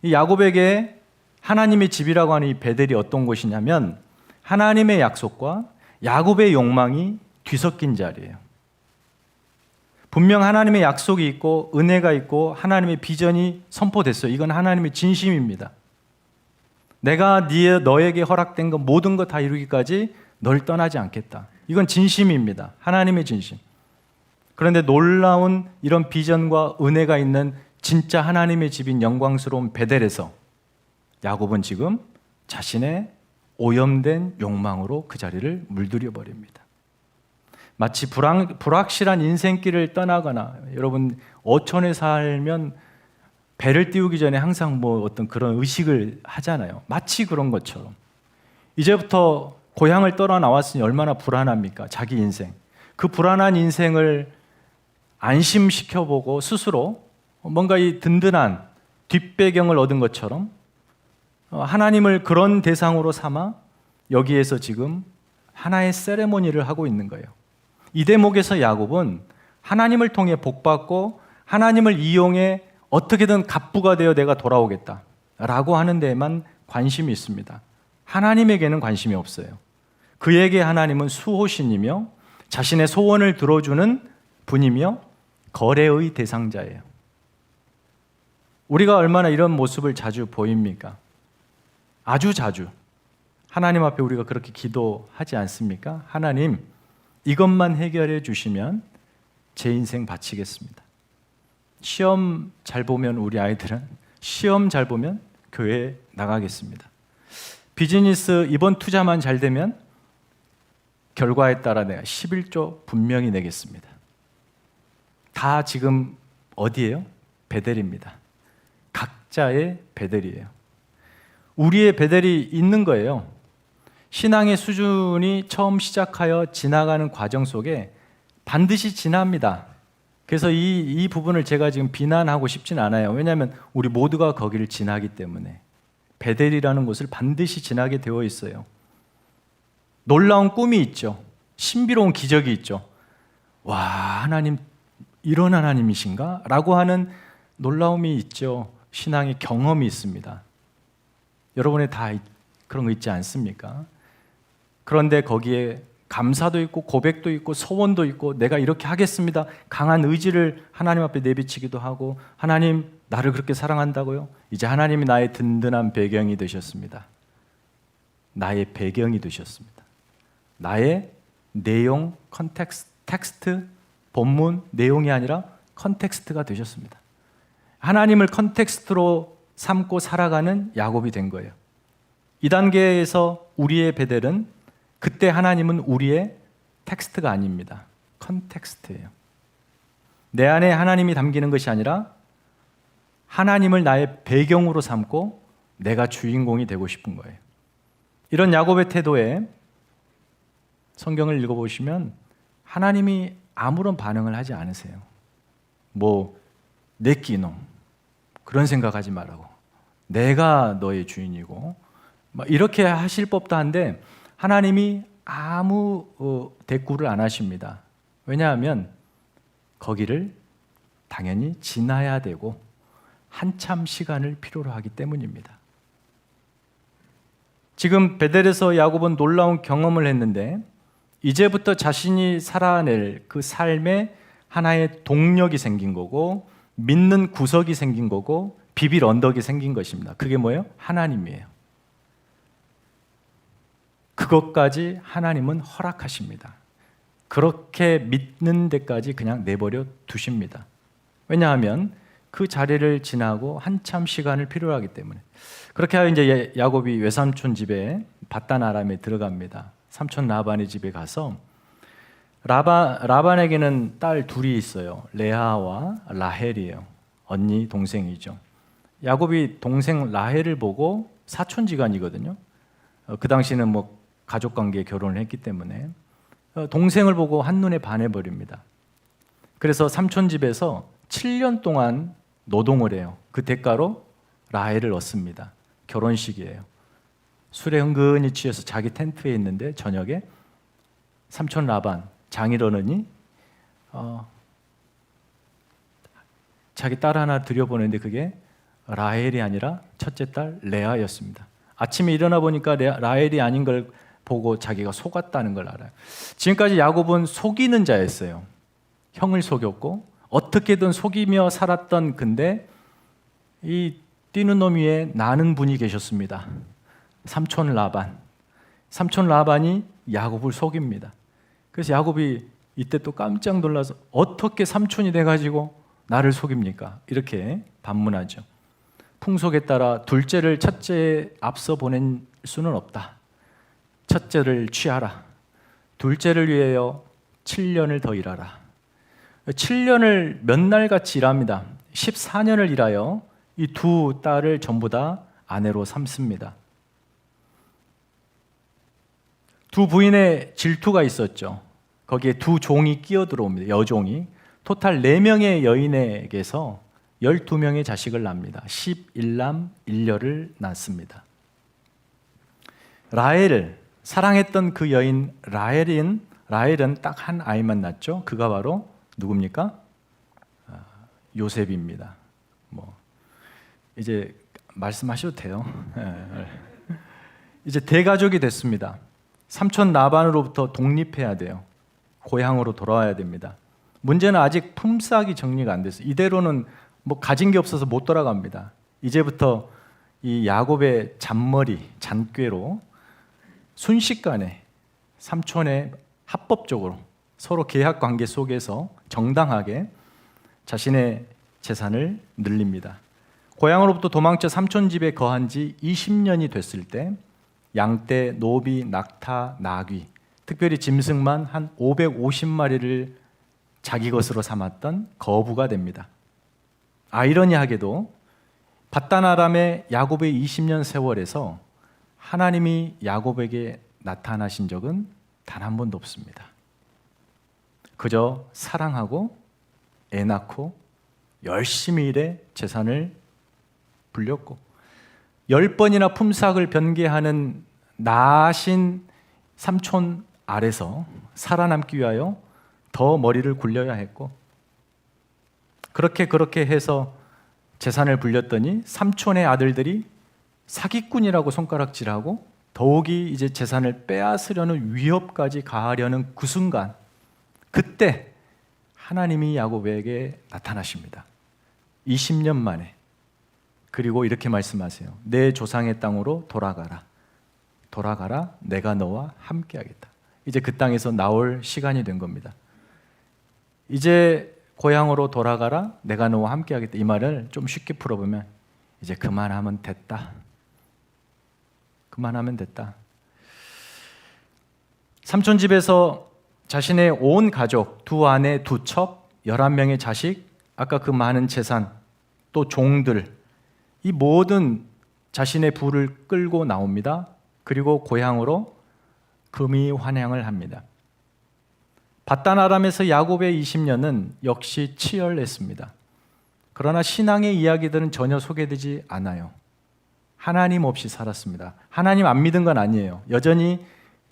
이 야곱에게 하나님의 집이라고 하는 이 베델이 어떤 곳이냐면 하나님의 약속과 야곱의 욕망이 뒤섞인 자리예요. 분명 하나님의 약속이 있고 은혜가 있고 하나님의 비전이 선포됐어요. 이건 하나님의 진심입니다. 내가 너에게 허락된 것 모든 것 다 이루기까지 널 떠나지 않겠다. 이건 진심입니다. 하나님의 진심. 그런데 놀라운 이런 비전과 은혜가 있는 진짜 하나님의 집인 영광스러운 베델에서 야곱은 지금 자신의 오염된 욕망으로 그 자리를 물들여 버립니다. 마치 불확실한 인생길을 떠나거나 여러분 어촌에 살면 배를 띄우기 전에 항상 어떤 그런 의식을 하잖아요. 마치 그런 것처럼 이제부터 고향을 떠나 나왔으니 얼마나 불안합니까? 자기 인생. 그 불안한 인생을 안심시켜보고 스스로 뭔가 이 든든한 뒷배경을 얻은 것처럼 하나님을 그런 대상으로 삼아 여기에서 지금 하나의 세레모니를 하고 있는 거예요. 이 대목에서 야곱은 하나님을 통해 복받고 하나님을 이용해 어떻게든 갑부가 되어 내가 돌아오겠다 라고 하는 데에만 관심이 있습니다. 하나님에게는 관심이 없어요. 그에게 하나님은 수호신이며 자신의 소원을 들어주는 분이며 거래의 대상자예요. 우리가 얼마나 이런 모습을 자주 보입니까? 아주 자주 하나님 앞에 우리가 그렇게 기도하지 않습니까? 하나님, 이것만 해결해 주시면 제 인생 바치겠습니다. 시험 잘 보면 우리 아이들은 시험 잘 보면 교회에 나가겠습니다. 비즈니스 이번 투자만 잘 되면 결과에 따라 내가 11조 분명히 내겠습니다. 다 지금 어디예요? 베델입니다. 각자의 베델이에요. 우리의 베델이 있는 거예요. 신앙의 수준이 처음 시작하여 지나가는 과정 속에 반드시 지납니다. 그래서 이 부분을 제가 지금 비난하고 싶진 않아요. 왜냐하면 우리 모두가 거기를 지나기 때문에 베델이라는 곳을 반드시 지나게 되어 있어요. 놀라운 꿈이 있죠. 신비로운 기적이 있죠. 와, 하나님 이런 하나님이신가? 라고 하는 놀라움이 있죠. 신앙의 경험이 있습니다. 여러분의 다 그런 거 있지 않습니까? 그런데 거기에 감사도 있고 고백도 있고 소원도 있고 내가 이렇게 하겠습니다. 강한 의지를 하나님 앞에 내비치기도 하고 하나님 나를 그렇게 사랑한다고요? 이제 하나님이 나의 든든한 배경이 되셨습니다. 나의 배경이 되셨습니다. 나의 내용, 텍스트, 본문, 내용이 아니라 컨텍스트가 되셨습니다. 하나님을 컨텍스트로 삼고 살아가는 야곱이 된 거예요. 이 단계에서 우리의 베델은 그때 하나님은 우리의 텍스트가 아닙니다. 컨텍스트예요. 내 안에 하나님이 담기는 것이 아니라 하나님을 나의 배경으로 삼고 내가 주인공이 되고 싶은 거예요. 이런 야곱의 태도에 성경을 읽어보시면 하나님이 아무런 반응을 하지 않으세요. 내 끼놈 그런 생각하지 말라고. 내가 너의 주인이고 이렇게 하실 법도 한데 하나님이 아무 대꾸를 안 하십니다. 왜냐하면 거기를 당연히 지나야 되고 한참 시간을 필요로 하기 때문입니다. 지금 베델에서 야곱은 놀라운 경험을 했는데 이제부터 자신이 살아낼 그 삶에 하나의 동력이 생긴 거고 믿는 구석이 생긴 거고 비빌 언덕이 생긴 것입니다. 그게 뭐예요? 하나님이에요. 그것까지 하나님은 허락하십니다. 그렇게 믿는 데까지 그냥 내버려 두십니다. 왜냐하면 그 자리를 지나고 한참 시간을 필요로 하기 때문에. 그렇게 하여 이제 야곱이 외삼촌 집에 밧단 아람에 들어갑니다. 삼촌 라반의 집에 가서 라반에게는 딸 둘이 있어요. 레아와 라헬이에요. 언니 동생이죠. 야곱이 동생 라헬을 보고 사촌지간이거든요. 그 당시는 가족관계에 결혼을 했기 때문에 동생을 보고 한눈에 반해버립니다. 그래서 삼촌 집에서 7년 동안 노동을 해요. 그 대가로 라헬을 얻습니다. 결혼식이에요. 술에 은근히 취해서 자기 텐트에 있는데 저녁에 삼촌 라반 장인어른이 자기 딸 하나 들여보내는데 그게 라헬이 아니라 첫째 딸 레아였습니다. 아침에 일어나 보니까 라헬이 아닌 걸 보고 자기가 속았다는 걸 알아요. 지금까지 야곱은 속이는 자였어요. 형을 속였고 어떻게든 속이며 살았던 근데 이 뛰는 놈 위에 나는 분이 계셨습니다. 삼촌 라반. 삼촌 라반이 야곱을 속입니다. 그래서 야곱이 이때 또 깜짝 놀라서 어떻게 삼촌이 돼가지고 나를 속입니까? 이렇게 반문하죠. 풍속에 따라 둘째를 첫째에 앞서 보낼 수는 없다. 첫째를 취하라. 둘째를 위하여 7년을 더 일하라. 7년을 몇 날같이 일합니다. 14년을 일하여 이 두 딸을 전부 다 아내로 삼습니다. 두 부인의 질투가 있었죠. 거기에 두 종이 끼어들어옵니다. 여종이. 토탈 4명의 여인에게서 12명의 자식을 낳습니다. 11남 1녀를 낳습니다. 라헬을 사랑했던 그 여인 라헬은 딱 한 아이만 낳죠. 그가 바로 누굽니까? 요셉입니다. 이제 말씀하셔도 돼요. 이제 대가족이 됐습니다. 삼촌 라반으로부터 독립해야 돼요. 고향으로 돌아와야 됩니다. 문제는 아직 품삯이 정리가 안 됐어요. 이대로는 가진 게 없어서 못 돌아갑니다. 이제부터 이 야곱의 잔꾀로 순식간에 삼촌의 합법적으로 서로 계약 관계 속에서 정당하게 자신의 재산을 늘립니다. 고향으로부터 도망쳐 삼촌 집에 거한 지 20년이 됐을 때 양떼, 노비, 낙타, 나귀, 특별히 짐승만 한 550마리를 자기 것으로 삼았던 거부가 됩니다. 아이러니하게도 밧단 아람의 야곱의 20년 세월에서 하나님이 야곱에게 나타나신 적은 단 한 번도 없습니다. 그저 사랑하고 애 낳고 열심히 일해 재산을 불렸고 10번이나 품삯을 변개하는 나신 삼촌 아래서 살아남기 위하여 더 머리를 굴려야 했고 그렇게 해서 재산을 불렸더니 삼촌의 아들들이 사기꾼이라고 손가락질하고 더욱이 이제 재산을 빼앗으려는 위협까지 가하려는 그 순간, 그때 하나님이 야곱에게 나타나십니다. 20년 만에. 그리고 이렇게 말씀하세요. 내 조상의 땅으로 돌아가라. 돌아가라. 내가 너와 함께하겠다. 이제 그 땅에서 나올 시간이 된 겁니다. 이제 고향으로 돌아가라. 내가 너와 함께하겠다. 이 말을 좀 쉽게 풀어보면 이제 그만하면 됐다. 그만하면 됐다. 삼촌 집에서 자신의 온 가족, 두 아내, 두 첩, 11명의 자식, 아까 그 많은 재산, 또 종들, 이 모든 자신의 부를 끌고 나옵니다. 그리고 고향으로 금이 환향을 합니다. 밧단 아람에서 야곱의 20년은 역시 치열했습니다. 그러나 신앙의 이야기들은 전혀 소개되지 않아요. 하나님 없이 살았습니다. 하나님 안 믿은 건 아니에요. 여전히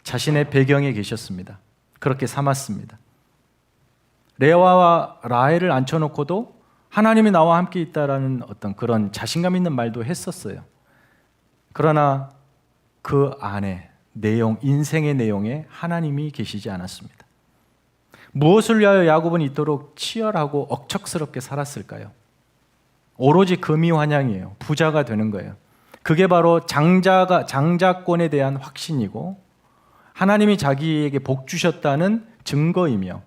자신의 배경에 계셨습니다. 그렇게 삼았습니다. 레아와 라헬을 앉혀놓고도 하나님이 나와 함께 있다라는 어떤 그런 자신감 있는 말도 했었어요. 그러나 그 안에 내용, 인생의 내용에 하나님이 계시지 않았습니다. 무엇을 위하여 야곱은 이토록 치열하고 억척스럽게 살았을까요? 오로지 금이 환향이에요. 부자가 되는 거예요. 그게 바로 장자권에 대한 확신이고 하나님이 자기에게 복 주셨다는 증거이며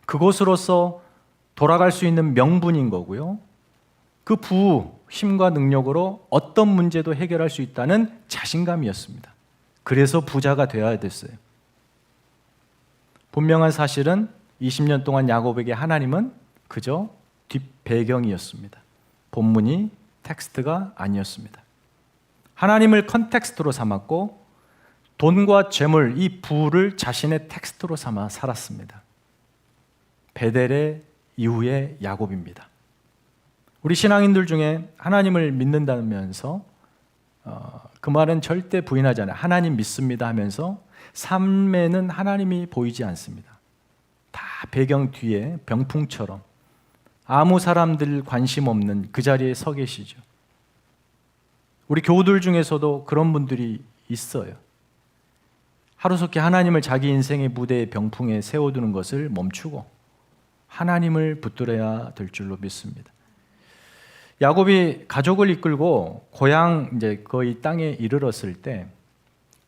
그것으로서 돌아갈 수 있는 명분인 거고요. 그 힘과 능력으로 어떤 문제도 해결할 수 있다는 자신감이었습니다. 그래서 부자가 되어야 됐어요. 분명한 사실은 20년 동안 야곱에게 하나님은 그저 뒷배경이었습니다. 본문이 텍스트가 아니었습니다. 하나님을 컨텍스트로 삼았고 돈과 재물, 이 부를 자신의 텍스트로 삼아 살았습니다. 베델의 이후의 야곱입니다. 우리 신앙인들 중에 하나님을 믿는다면서 그 말은 절대 부인하지 않아요. 하나님 믿습니다 하면서 삶에는 하나님이 보이지 않습니다. 다 배경 뒤에 병풍처럼 아무 사람들 관심 없는 그 자리에 서 계시죠. 우리 교우들 중에서도 그런 분들이 있어요. 하루속히 하나님을 자기 인생의 무대의 병풍에 세워두는 것을 멈추고 하나님을 붙들어야 될 줄로 믿습니다. 야곱이 가족을 이끌고 고향 이제 거의 땅에 이르렀을 때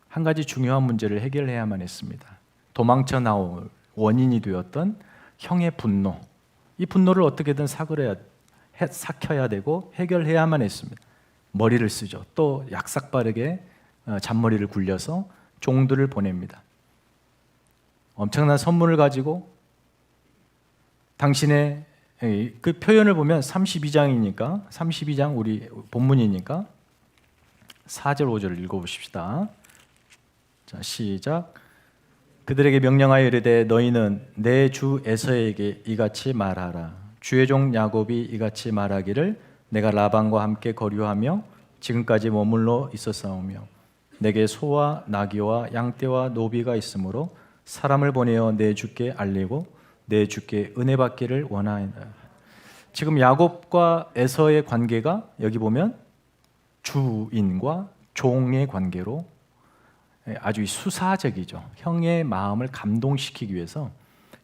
한 가지 중요한 문제를 해결해야만 했습니다. 도망쳐 나올 원인이 되었던 형의 분노. 이 분노를 어떻게든 삭혀야 되고 해결해야만 했습니다. 머리를 쓰죠. 또 약삭빠르게 잔머리를 굴려서 종들을 보냅니다. 엄청난 선물을 가지고 당신의 그 표현을 보면 32장이니까 32장 우리 본문이니까 4절 5절을 읽어보십시다. 자, 시작. 그들에게 명령하여 이르되 너희는 내 주 에서에게 이같이 말하라. 주의 종 야곱이 이같이 말하기를 내가 라반과 함께 거류하며 지금까지 머물러 있었사오며 내게 소와 나귀와 양떼와 노비가 있으므로 사람을 보내어 내 주께 알리고 내 주께 은혜 받기를 원하노라. 지금 야곱과 에서의 관계가 여기 보면 주인과 종의 관계로 아주 수사적이죠. 형의 마음을 감동시키기 위해서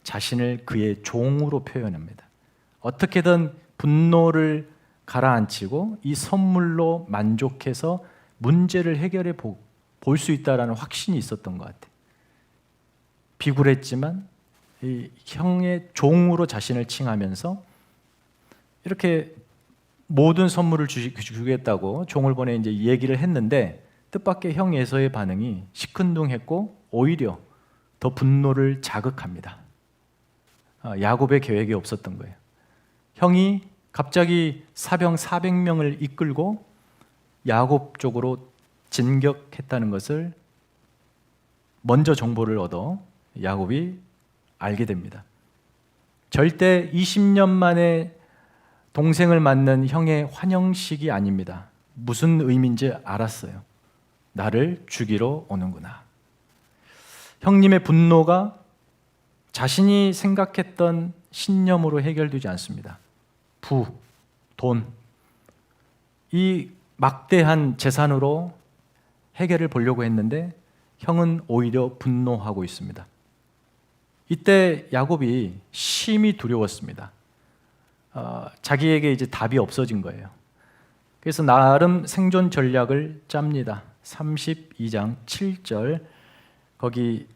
자신을 그의 종으로 표현합니다. 어떻게든 분노를 가라앉히고 이 선물로 만족해서 문제를 해결해 볼 수 있다라는 확신이 있었던 것 같아요. 비굴했지만 이 형의 종으로 자신을 칭하면서 이렇게 모든 선물을 주겠다고 종을 보내 이제 얘기를 했는데 뜻밖의 형 에서의 반응이 시큰둥했고 오히려 더 분노를 자극합니다. 야곱의 계획이 없었던 거예요. 형이 갑자기 사병 400명을 이끌고 야곱 쪽으로 진격했다는 것을 먼저 정보를 얻어 야곱이 알게 됩니다. 절대 20년 만에 동생을 만난 형의 환영식이 아닙니다. 무슨 의미인지 알았어요. 나를 죽이러 오는구나. 형님의 분노가 자신이 생각했던 신념으로 해결되지 않습니다. 돈, 이 막대한 재산으로 해결을 보려고 했는데 형은 오히려 분노하고 있습니다. 이때 야곱이 심히 두려웠습니다. 자기에게 이제 답이 없어진 거예요. 그래서 나름 생존 전략을 짭니다. 32장 7절 거기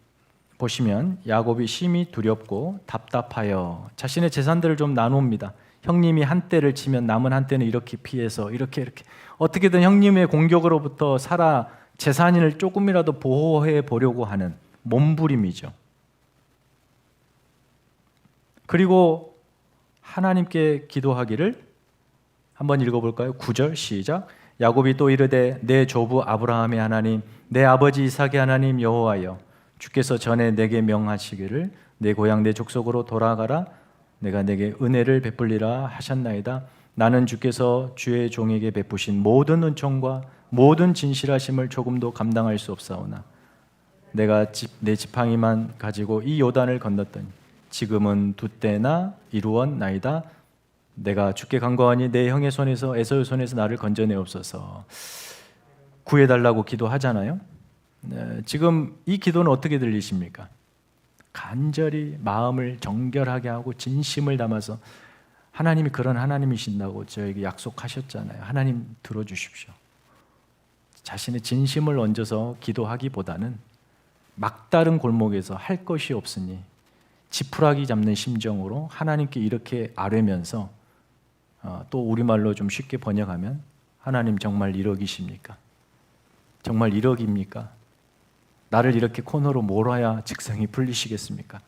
보시면 야곱이 심히 두렵고 답답하여 자신의 재산들을 좀 나눕니다. 형님이 한 떼를 치면 남은 한 떼는 이렇게 피해서 이렇게 어떻게든 형님의 공격으로부터 살아 재산을 조금이라도 보호해 보려고 하는 몸부림이죠. 그리고 하나님께 기도하기를 한번 읽어볼까요? 9절 시작. 야곱이 또 이르되 내 조부 아브라함의 하나님 내 아버지 이삭의 하나님 여호와여 주께서 전에 내게 명하시기를 내 고향 내 족속으로 돌아가라 내가 내게 은혜를 베풀리라 하셨나이다. 나는 주께서 주의 종에게 베푸신 모든 은총과 모든 진실하심을 조금도 감당할 수 없사오나 내가 내 지팡이만 가지고 이 요단을 건넜더니 지금은 두 때나 이루었나이다. 내가 주께 간구하니 내 형의 손에서 에서의 손에서 나를 건져내옵소서. 구해달라고 기도하잖아요. 지금 이 기도는 어떻게 들리십니까? 간절히 마음을 정결하게 하고 진심을 담아서 하나님이 그런 하나님이신다고 저에게 약속하셨잖아요. 하나님 들어주십시오. 자신의 진심을 얹어서 기도하기보다는 막다른 골목에서 할 것이 없으니 지푸라기 잡는 심정으로 하나님께 이렇게 아뢰면서 또 우리말로 좀 쉽게 번역하면 하나님 정말 1억이십니까? 정말 1억입니까? 나를 이렇게 코너로 몰아야 직성이 풀리시겠습니까?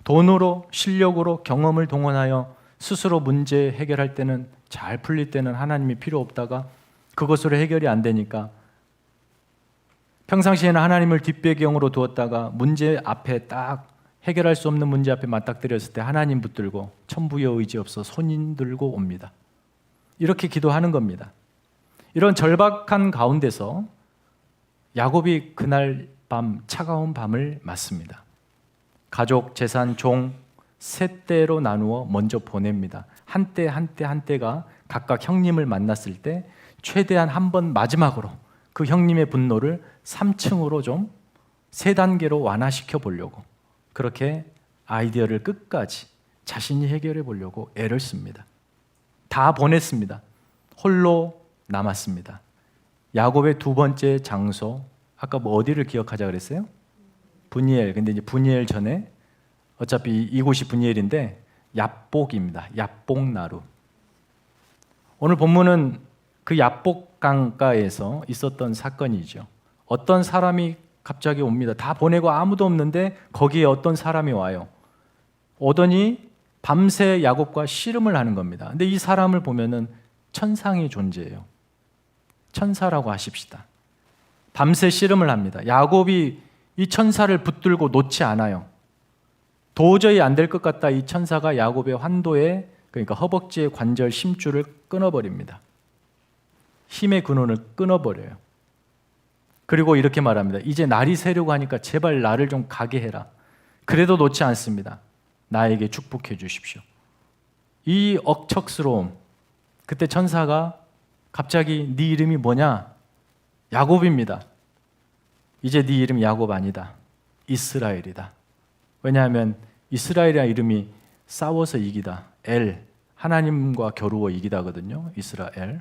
돈으로 실력으로 경험을 동원하여 스스로 문제 해결할 때는 잘 풀릴 때는 하나님이 필요 없다가 그것으로 해결이 안 되니까 평상시에는 하나님을 뒷배경으로 두었다가 문제 앞에 딱 해결할 수 없는 문제 앞에 맞닥뜨렸을 때 하나님 붙들고 천부여 의지 없어 손 들고 옵니다. 이렇게 기도하는 겁니다. 이런 절박한 가운데서 야곱이 그날 밤 차가운 밤을 맞습니다. 가족, 재산, 종 세 떼로 나누어 먼저 보냅니다. 한 떼 한 떼 한 떼가 각각 형님을 만났을 때 최대한 한 번 마지막으로 그 형님의 분노를 3층으로 좀 3단계로 완화시켜 보려고 그렇게 아이디어를 끝까지 자신이 해결해 보려고 애를 씁니다. 다 보냈습니다. 홀로 남았습니다. 야곱의 두 번째 장소, 아까 뭐 어디를 기억하자 그랬어요? 브니엘. 근데 이제 브니엘 전에 어차피 이곳이 브니엘인데 얍복입니다. 얍복나루. 오늘 본문은 그 얍복 강가에서 있었던 사건이죠. 어떤 사람이 갑자기 옵니다. 다 보내고 아무도 없는데 거기에 어떤 사람이 와요. 오더니 밤새 야곱과 씨름을 하는 겁니다. 근데 이 사람을 보면은 천상의 존재예요. 천사라고 하십시다. 밤새 씨름을 합니다. 야곱이 이 천사를 붙들고 놓지 않아요. 도저히 안 될 것 같다. 이 천사가 야곱의 환도에 그러니까 허벅지의 관절 심줄을 끊어버립니다. 힘의 근원을 끊어버려요. 그리고 이렇게 말합니다. 이제 날이 새려고 하니까 제발 나를 좀 가게 해라. 그래도 놓지 않습니다. 나에게 축복해 주십시오. 이 억척스러움. 그때 천사가 갑자기 네 이름이 뭐냐? 야곱입니다. 이제 네 이름 야곱 아니다. 이스라엘이다. 왜냐하면 이스라엘이라는 이름이 싸워서 이기다. 엘, 하나님과 겨루어 이기다거든요. 이스라엘.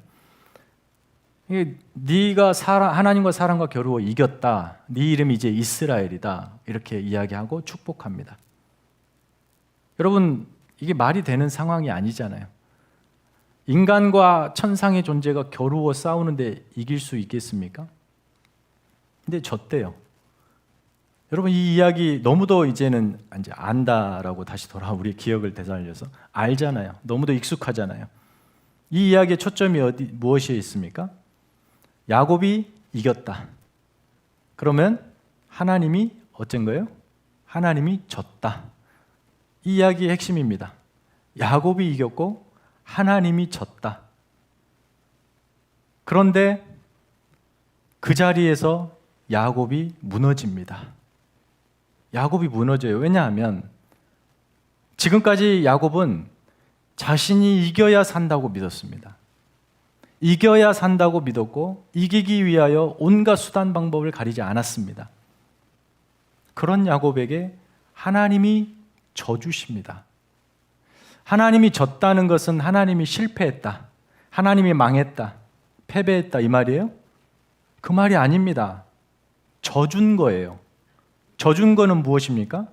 네가 하나님과 사람과 겨루어 이겼다. 네 이름이 이제 이스라엘이다. 이렇게 이야기하고 축복합니다. 여러분, 이게 말이 되는 상황이 아니잖아요. 인간과 천상의 존재가 겨루어 싸우는데 이길 수 있겠습니까? 근데 졌대요. 여러분, 이 이야기 너무도 이제는 이제 안다라고 다시 돌아 우리 기억을 되살려서 알잖아요. 너무도 익숙하잖아요. 이 이야기의 초점이 무엇에 있습니까? 야곱이 이겼다. 그러면 하나님이 어쩐 거예요? 하나님이 졌다. 이 이야기의 핵심입니다. 야곱이 이겼고 하나님이 졌다. 그런데 그 자리에서 야곱이 무너집니다. 야곱이 무너져요. 왜냐하면 지금까지 야곱은 자신이 이겨야 산다고 믿었습니다. 이겨야 산다고 믿었고 이기기 위하여 온갖 수단 방법을 가리지 않았습니다. 그런 야곱에게 하나님이 져주십니다. 하나님이 졌다는 것은 하나님이 실패했다, 하나님이 망했다, 패배했다 이 말이에요? 그 말이 아닙니다. 져준 거예요. 져준 거는 무엇입니까?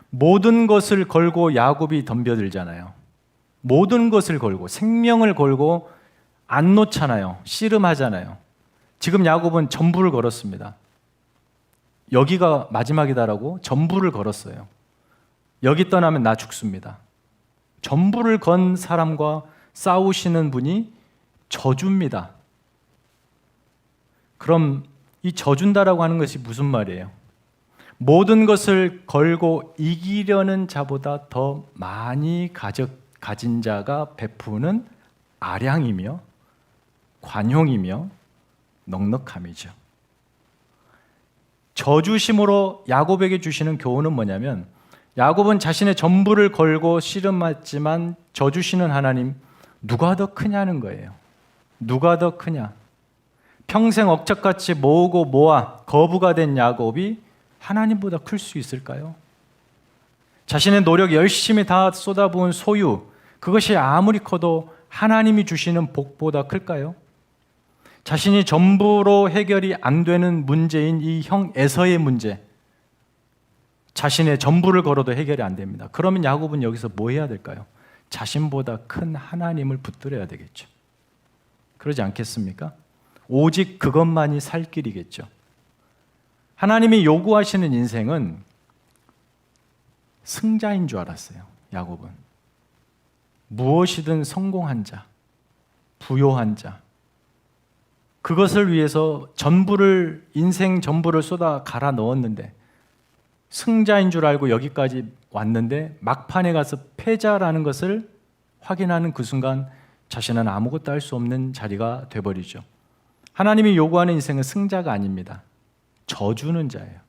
모든 것을 걸고 야곱이 덤벼들잖아요. 모든 것을 걸고 생명을 걸고 안 놓잖아요. 씨름하잖아요. 지금 야곱은 전부를 걸었습니다. 여기가 마지막이다라고 전부를 걸었어요. 여기 떠나면 나 죽습니다. 전부를 건 사람과 싸우시는 분이 져줍니다. 그럼 이 져준다라고 하는 것이 무슨 말이에요? 모든 것을 걸고 이기려는 자보다 더 많이 가진 자가 베푸는 아량이며 관용이며 넉넉함이죠. 저주심으로 야곱에게 주시는 교훈은 뭐냐면, 야곱은 자신의 전부를 걸고 씨름했지만 저주시는 하나님, 누가 더 크냐는 거예요. 누가 더 크냐? 평생 억척같이 모으고 모아 거부가 된 야곱이 하나님보다 클 수 있을까요? 자신의 노력 열심히 다 쏟아부은 소유, 그것이 아무리 커도 하나님이 주시는 복보다 클까요? 자신이 전부로 해결이 안 되는 문제인 이 형 에서의 문제, 자신의 전부를 걸어도 해결이 안 됩니다. 그러면 야곱은 여기서 뭐 해야 될까요? 자신보다 큰 하나님을 붙들어야 되겠죠. 그러지 않겠습니까? 오직 그것만이 살 길이겠죠. 하나님이 요구하시는 인생은 승자인 줄 알았어요. 야곱은 무엇이든 성공한 자, 부요한 자, 그것을 위해서 전부를, 인생 전부를 쏟아 갈아 넣었는데, 승자인 줄 알고 여기까지 왔는데 막판에 가서 패자라는 것을 확인하는 그 순간 자신은 아무것도 할 수 없는 자리가 돼버리죠. 하나님이 요구하는 인생은 승자가 아닙니다. 져주는 자예요.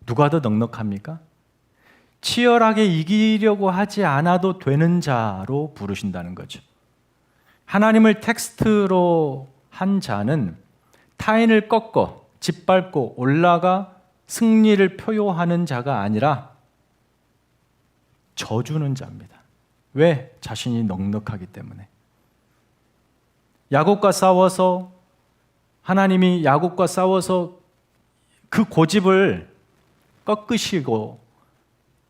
누가 더 넉넉합니까? 치열하게 이기려고 하지 않아도 되는 자로 부르신다는 거죠. 하나님을 텍스트로 한 자는 타인을 꺾어 짓밟고 올라가 승리를 표요하는 자가 아니라 져주는 자입니다. 왜? 자신이 넉넉하기 때문에. 야곱과 싸워서, 하나님이 야곱과 싸워서 그 고집을 꺾으시고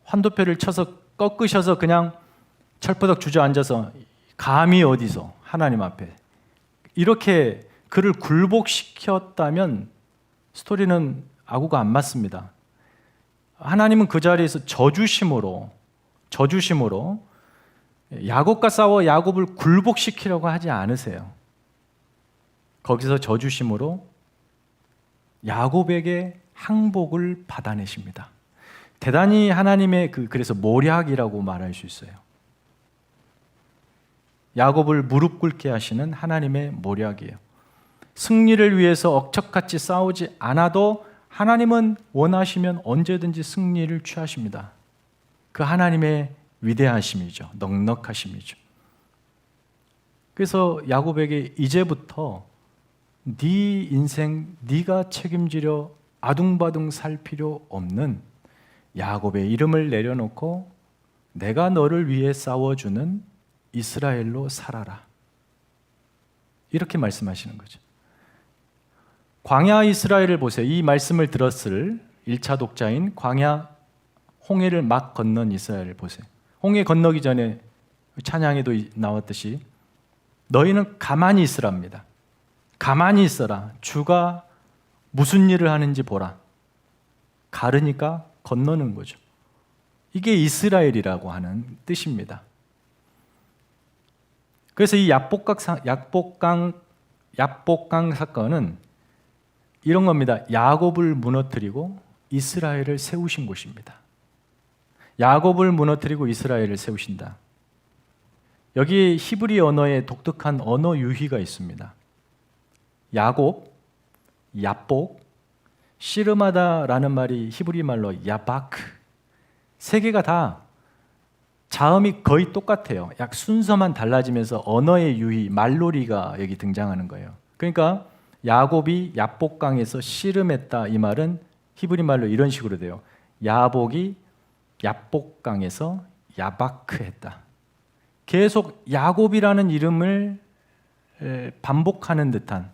환도표를 쳐서 꺾으셔서 그냥 철부덕 주저앉아서 감히 어디서 하나님 앞에 이렇게 그를 굴복시켰다면 스토리는 아구가 안 맞습니다. 하나님은 그 자리에서 저주심으로 야곱과 싸워 야곱을 굴복시키려고 하지 않으세요. 거기서 저주심으로 야곱에게 항복을 받아내십니다. 대단히 하나님의 그래서 모략이라고 말할 수 있어요. 야곱을 무릎 꿇게 하시는 하나님의 모략이에요. 승리를 위해서 억척같이 싸우지 않아도 하나님은 원하시면 언제든지 승리를 취하십니다. 그 하나님의 위대하심이죠. 넉넉하심이죠. 그래서 야곱에게 이제부터 네 인생 네가 책임지려 아둥바둥 살 필요 없는 야곱의 이름을 내려놓고 내가 너를 위해 싸워주는 이스라엘로 살아라. 이렇게 말씀하시는 거죠. 광야 이스라엘을 보세요. 이 말씀을 들었을 1차 독자인 광야 홍해를 막 건넌 이스라엘을 보세요. 홍해 건너기 전에 찬양에도 나왔듯이 너희는 가만히 있으랍니다. 가만히 있어라. 주가 무슨 일을 하는지 보라. 가르니까 건너는 거죠. 이게 이스라엘이라고 하는 뜻입니다. 그래서 이 약복강 사건은 이런 겁니다. 야곱을 무너뜨리고 이스라엘을 세우신 곳입니다. 야곱을 무너뜨리고 이스라엘을 세우신다. 여기 히브리 언어에 독특한 언어 유희가 있습니다. 야곱, 야복, 씨름하다라는 말이 히브리 말로 야바크, 세 개가 다 자음이 거의 똑같아요. 약 순서만 달라지면서 언어의 유희, 말놀이가 여기 등장하는 거예요. 그러니까 야곱이 야복강에서 씨름했다 이 말은 히브리 말로 이런 식으로 돼요. 야복이 야복강에서 야바크했다. 계속 야곱이라는 이름을 반복하는 듯한.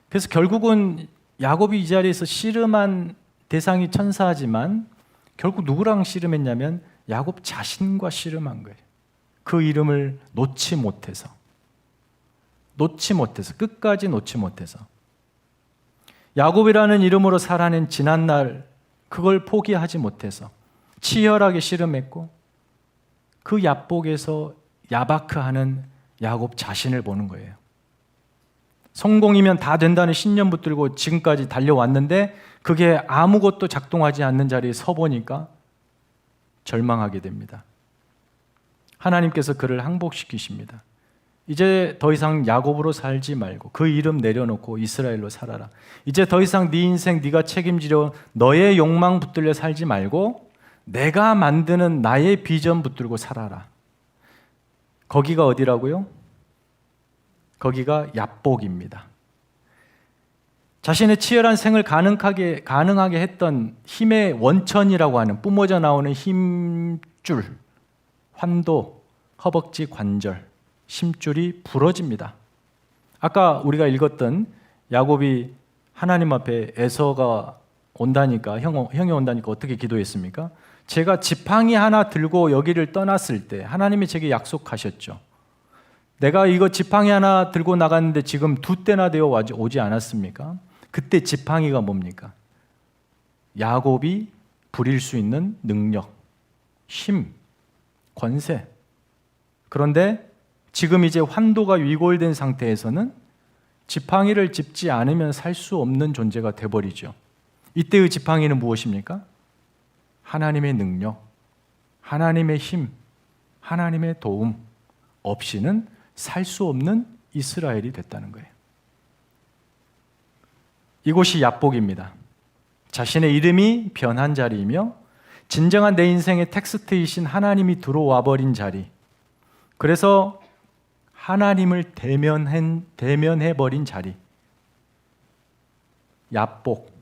그래서 결국은 야곱이 이 자리에서 씨름한 대상이 천사지만 결국 누구랑 씨름했냐면 야곱 자신과 씨름한 거예요. 그 이름을 놓지 못해서 끝까지 놓지 못해서 야곱이라는 이름으로 살아낸 지난날 그걸 포기하지 못해서 치열하게 씨름했고 그 야복에서 야바크하는 야곱 자신을 보는 거예요. 성공이면 다 된다는 신념 붙들고 지금까지 달려왔는데 그게 아무것도 작동하지 않는 자리에 서보니까 절망하게 됩니다. 하나님께서 그를 항복시키십니다. 이제 더 이상 야곱으로 살지 말고 그 이름 내려놓고 이스라엘로 살아라. 이제 더 이상 네 인생 네가 책임지려 너의 욕망 붙들려 살지 말고 내가 만드는 나의 비전 붙들고 살아라. 거기가 어디라고요? 거기가 야복입니다. 자신의 치열한 생을 가능하게 했던 힘의 원천이라고 하는 뿜어져 나오는 힘줄, 환도, 허벅지 관절, 심줄이 부러집니다. 아까 우리가 읽었던 야곱이 하나님 앞에 에서가 온다니까 형이 온다니까 어떻게 기도했습니까? 제가 지팡이 하나 들고 여기를 떠났을 때 하나님이 제게 약속하셨죠. 내가 이거 지팡이 하나 들고 나갔는데 지금 2때나 되어 오지 않았습니까? 그때 지팡이가 뭡니까? 야곱이 부릴 수 있는 능력, 힘, 권세. 그런데 지금 이제 환도가 위골된 상태에서는 지팡이를 짚지 않으면 살 수 없는 존재가 되어버리죠. 이때의 지팡이는 무엇입니까? 하나님의 능력, 하나님의 힘, 하나님의 도움 없이는 살 수 없는 이스라엘이 됐다는 거예요. 이곳이 야복입니다. 자신의 이름이 변한 자리이며 진정한 내 인생의 텍스트이신 하나님이 들어와 버린 자리. 그래서 하나님을 대면해 버린 자리. 야복.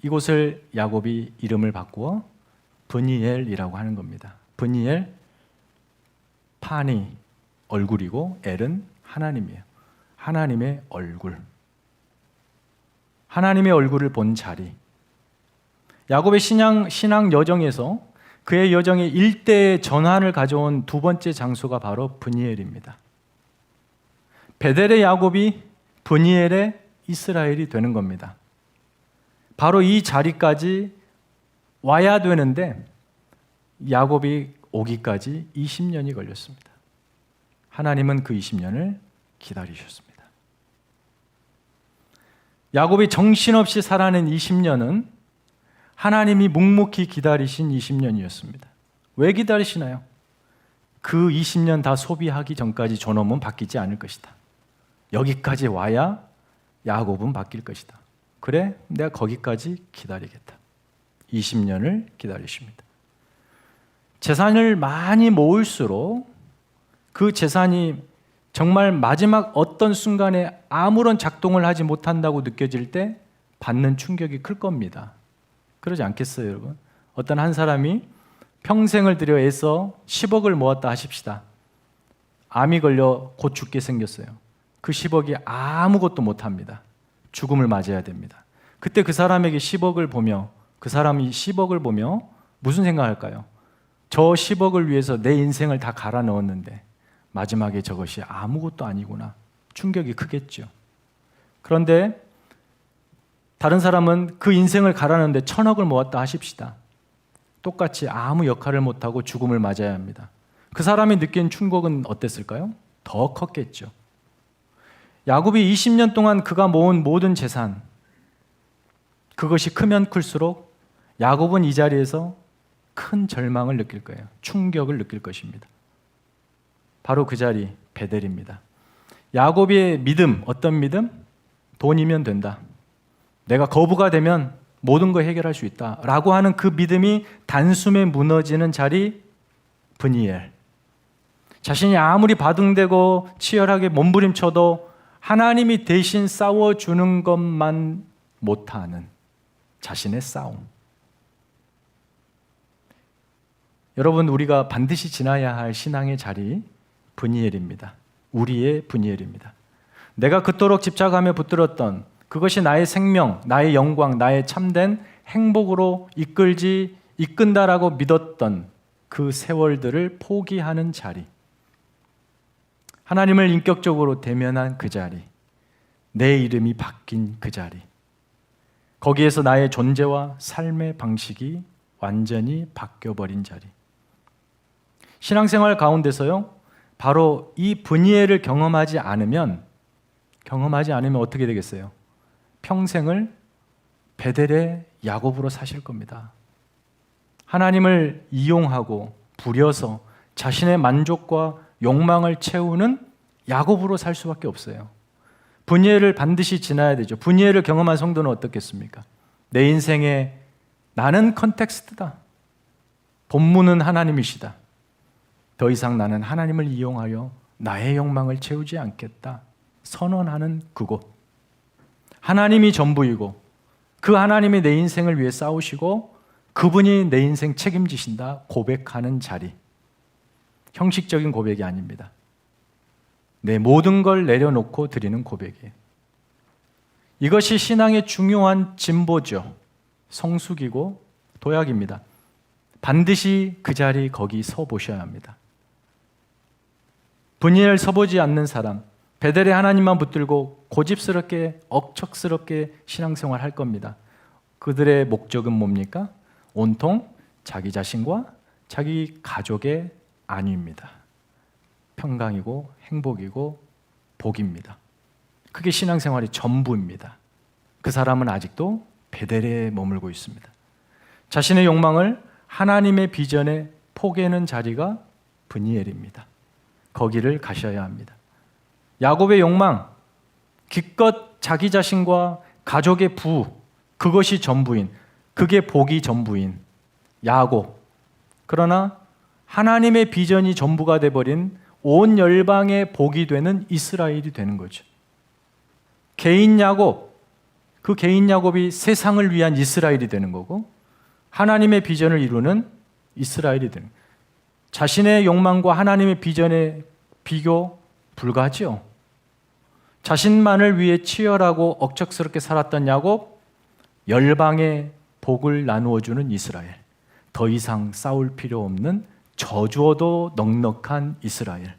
이곳을 야곱이 이름을 바꾸어 브니엘이라고 하는 겁니다. 브니엘, 파니, 얼굴이고 엘은 하나님이에요. 하나님의 얼굴. 하나님의 얼굴을 본 자리. 야곱의 신앙 여정에서 그의 여정의 일대의 전환을 가져온 두 번째 장소가 바로 브니엘입니다. 베델의 야곱이 브니엘의 이스라엘이 되는 겁니다. 바로 이 자리까지 와야 되는데 야곱이 오기까지 20년이 걸렸습니다. 하나님은 그 20년을 기다리셨습니다. 야곱이 정신없이 살아낸 20년은 하나님이 묵묵히 기다리신 20년이었습니다. 왜 기다리시나요? 그 20년 다 소비하기 전까지 저놈은 바뀌지 않을 것이다. 여기까지 와야 야곱은 바뀔 것이다. 그래, 내가 거기까지 기다리겠다. 20년을 기다리십니다. 재산을 많이 모을수록 그 재산이 정말 마지막 어떤 순간에 아무런 작동을 하지 못한다고 느껴질 때 받는 충격이 클 겁니다. 그러지 않겠어요, 여러분? 어떤 한 사람이 평생을 들여 애써 10억을 모았다 하십시다. 암이 걸려 곧 죽게 생겼어요. 그 10억이 아무것도 못합니다. 죽음을 맞아야 됩니다. 그때 그 사람에게 10억을 보며 그 사람이 10억을 보며 무슨 생각할까요? 저 10억을 위해서 내 인생을 다 갈아 넣었는데 마지막에 저것이 아무것도 아니구나. 충격이 크겠죠. 그런데 다른 사람은 그 인생을 갈아 넣었는데 1000억을 모았다 하십시다. 똑같이 아무 역할을 못하고 죽음을 맞아야 합니다. 그 사람이 느낀 충격은 어땠을까요? 더 컸겠죠. 야곱이 20년 동안 그가 모은 모든 재산, 그것이 크면 클수록 야곱은 이 자리에서 큰 절망을 느낄 거예요. 충격을 느낄 것입니다. 바로 그 자리, 베델입니다. 야곱의 믿음, 어떤 믿음? 돈이면 된다. 내가 거부가 되면 모든 걸 해결할 수 있다. 라고 하는 그 믿음이 단숨에 무너지는 자리, 브니엘. 자신이 아무리 바둥대고 치열하게 몸부림쳐도 하나님이 대신 싸워주는 것만 못하는 자신의 싸움. 여러분, 우리가 반드시 지나야 할 신앙의 자리, 브니엘입니다. 우리의 브니엘입니다. 내가 그토록 집착하며 붙들었던 그것이 나의 생명, 나의 영광, 나의 참된 행복으로 이끈다라고 믿었던 그 세월들을 포기하는 자리, 하나님을 인격적으로 대면한 그 자리, 내 이름이 바뀐 그 자리, 거기에서 나의 존재와 삶의 방식이 완전히 바뀌어버린 자리. 신앙생활 가운데서요, 바로 이 브니엘을 경험하지 않으면 어떻게 되겠어요? 평생을 베델의 야곱으로 사실 겁니다. 하나님을 이용하고 부려서 자신의 만족과 욕망을 채우는 야곱으로 살 수밖에 없어요. 브니엘을 반드시 지나야 되죠. 브니엘을 경험한 성도는 어떻겠습니까? 내 인생에 나는 컨텍스트다. 본문은 하나님이시다. 더 이상 나는 하나님을 이용하여 나의 욕망을 채우지 않겠다 선언하는 그곳. 하나님이 전부이고 그 하나님이 내 인생을 위해 싸우시고 그분이 내 인생 책임지신다 고백하는 자리. 형식적인 고백이 아닙니다. 내 모든 걸 내려놓고 드리는 고백이에요. 이것이 신앙의 중요한 진보죠. 성숙이고 도약입니다. 반드시 그 자리 거기 서 보셔야 합니다. 브니엘 서보지 않는 사람, 베델의 하나님만 붙들고 고집스럽게 억척스럽게 신앙생활 할 겁니다. 그들의 목적은 뭡니까? 온통 자기 자신과 자기 가족의 안위입니다. 평강이고 행복이고 복입니다. 그게 신앙생활의 전부입니다. 그 사람은 아직도 베델에 머물고 있습니다. 자신의 욕망을 하나님의 비전에 포개는 자리가 브니엘입니다. 거기를 가셔야 합니다. 야곱의 욕망, 기껏 자기 자신과 가족의 부, 그것이 전부인, 그게 복이 전부인 야곱. 그러나 하나님의 비전이 전부가 돼버린 온 열방의 복이 되는 이스라엘이 되는 거죠. 개인 야곱, 그 개인 야곱이 세상을 위한 이스라엘이 되는 거고 하나님의 비전을 이루는 이스라엘이 되는 거예요. 자신의 욕망과 하나님의 비전의 비교 불가하죠. 자신만을 위해 치열하고 억척스럽게 살았던 야곱, 열방의 복을 나누어주는 이스라엘. 더 이상 싸울 필요 없는 저주어도 넉넉한 이스라엘.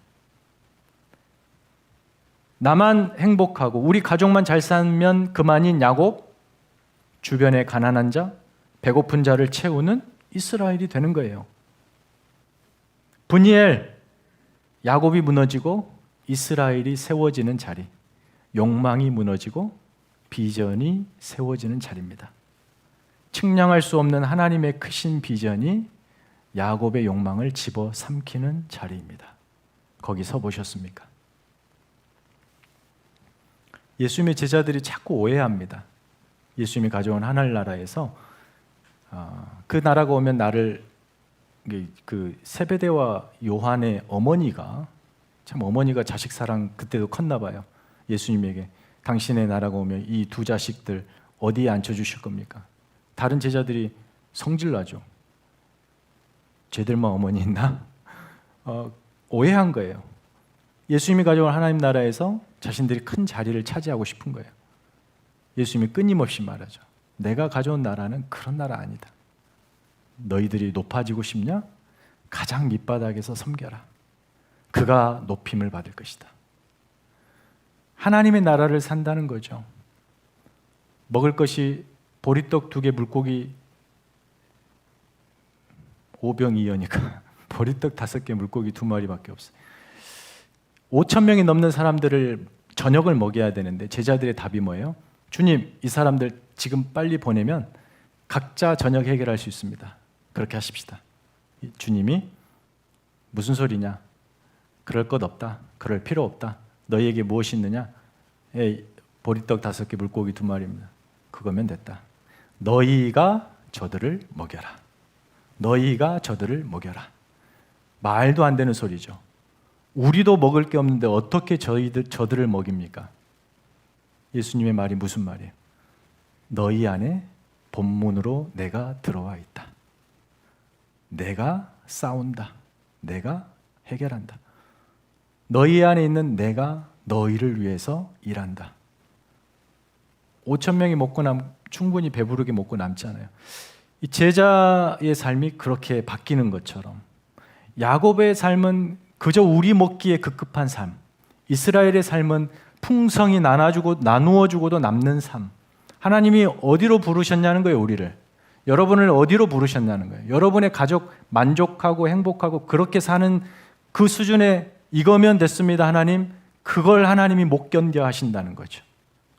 나만 행복하고 우리 가족만 잘 살면 그만인 야곱, 주변의 가난한 자, 배고픈 자를 채우는 이스라엘이 되는 거예요. 브니엘, 야곱이 무너지고 이스라엘이 세워지는 자리, 욕망이 무너지고 비전이 세워지는 자리입니다. 측량할 수 없는 하나님의 크신 비전이 야곱의 욕망을 집어삼키는 자리입니다. 거기 서 보셨습니까? 예수님의 제자들이 자꾸 오해합니다. 예수님이 가져온 하늘나라에서 그 나라가 오면 나를 그 세베대와 요한의 어머니가 참 어머니가 자식 사랑 그때도 컸나 봐요. 예수님에게 당신의 나라가 오면 이 두 자식들 어디에 앉혀주실 겁니까? 다른 제자들이 성질나죠. 쟤들만 어머니 있나? 오해한 거예요. 예수님이 가져온 하나님 나라에서 자신들이 큰 자리를 차지하고 싶은 거예요. 예수님이 끊임없이 말하죠. 내가 가져온 나라는 그런 나라 아니다. 너희들이 높아지고 싶냐? 가장 밑바닥에서 섬겨라. 그가 높임을 받을 것이다. 하나님의 나라를 산다는 거죠. 먹을 것이 보리떡 2개, 물고기 5병2여니까 보리떡 5개, 물고기 2마리밖에 없어요. 5,000명이 넘는 사람들을 저녁을 먹여야 되는데 제자들의 답이 뭐예요? 주님, 이 사람들 지금 빨리 보내면 각자 저녁 해결할 수 있습니다. 그렇게 하십시다. 주님이 무슨 소리냐? 그럴 것 없다. 그럴 필요 없다. 너희에게 무엇이 있느냐? 보리떡 5개, 물고기 2마리입니다. 그거면 됐다. 너희가 저들을 먹여라. 너희가 저들을 먹여라. 말도 안 되는 소리죠. 우리도 먹을 게 없는데 어떻게 저들을 먹입니까? 예수님의 말이 무슨 말이에요? 너희 안에 본문으로 내가 들어와 있다. 내가 싸운다. 내가 해결한다. 너희 안에 있는 내가 너희를 위해서 일한다. 5,000명이 먹고 충분히 배부르게 먹고 남잖아요. 이 제자의 삶이 그렇게 바뀌는 것처럼 야곱의 삶은 그저 우리 먹기에 급급한 삶, 이스라엘의 삶은 풍성히 나누어주고도 남는 삶. 하나님이 어디로 부르셨냐는 거예요, 우리를. 여러분을 어디로 부르셨냐는 거예요. 여러분의 가족 만족하고 행복하고 그렇게 사는 그 수준에 이거면 됐습니다, 하나님. 그걸 하나님이 못 견뎌 하신다는 거죠.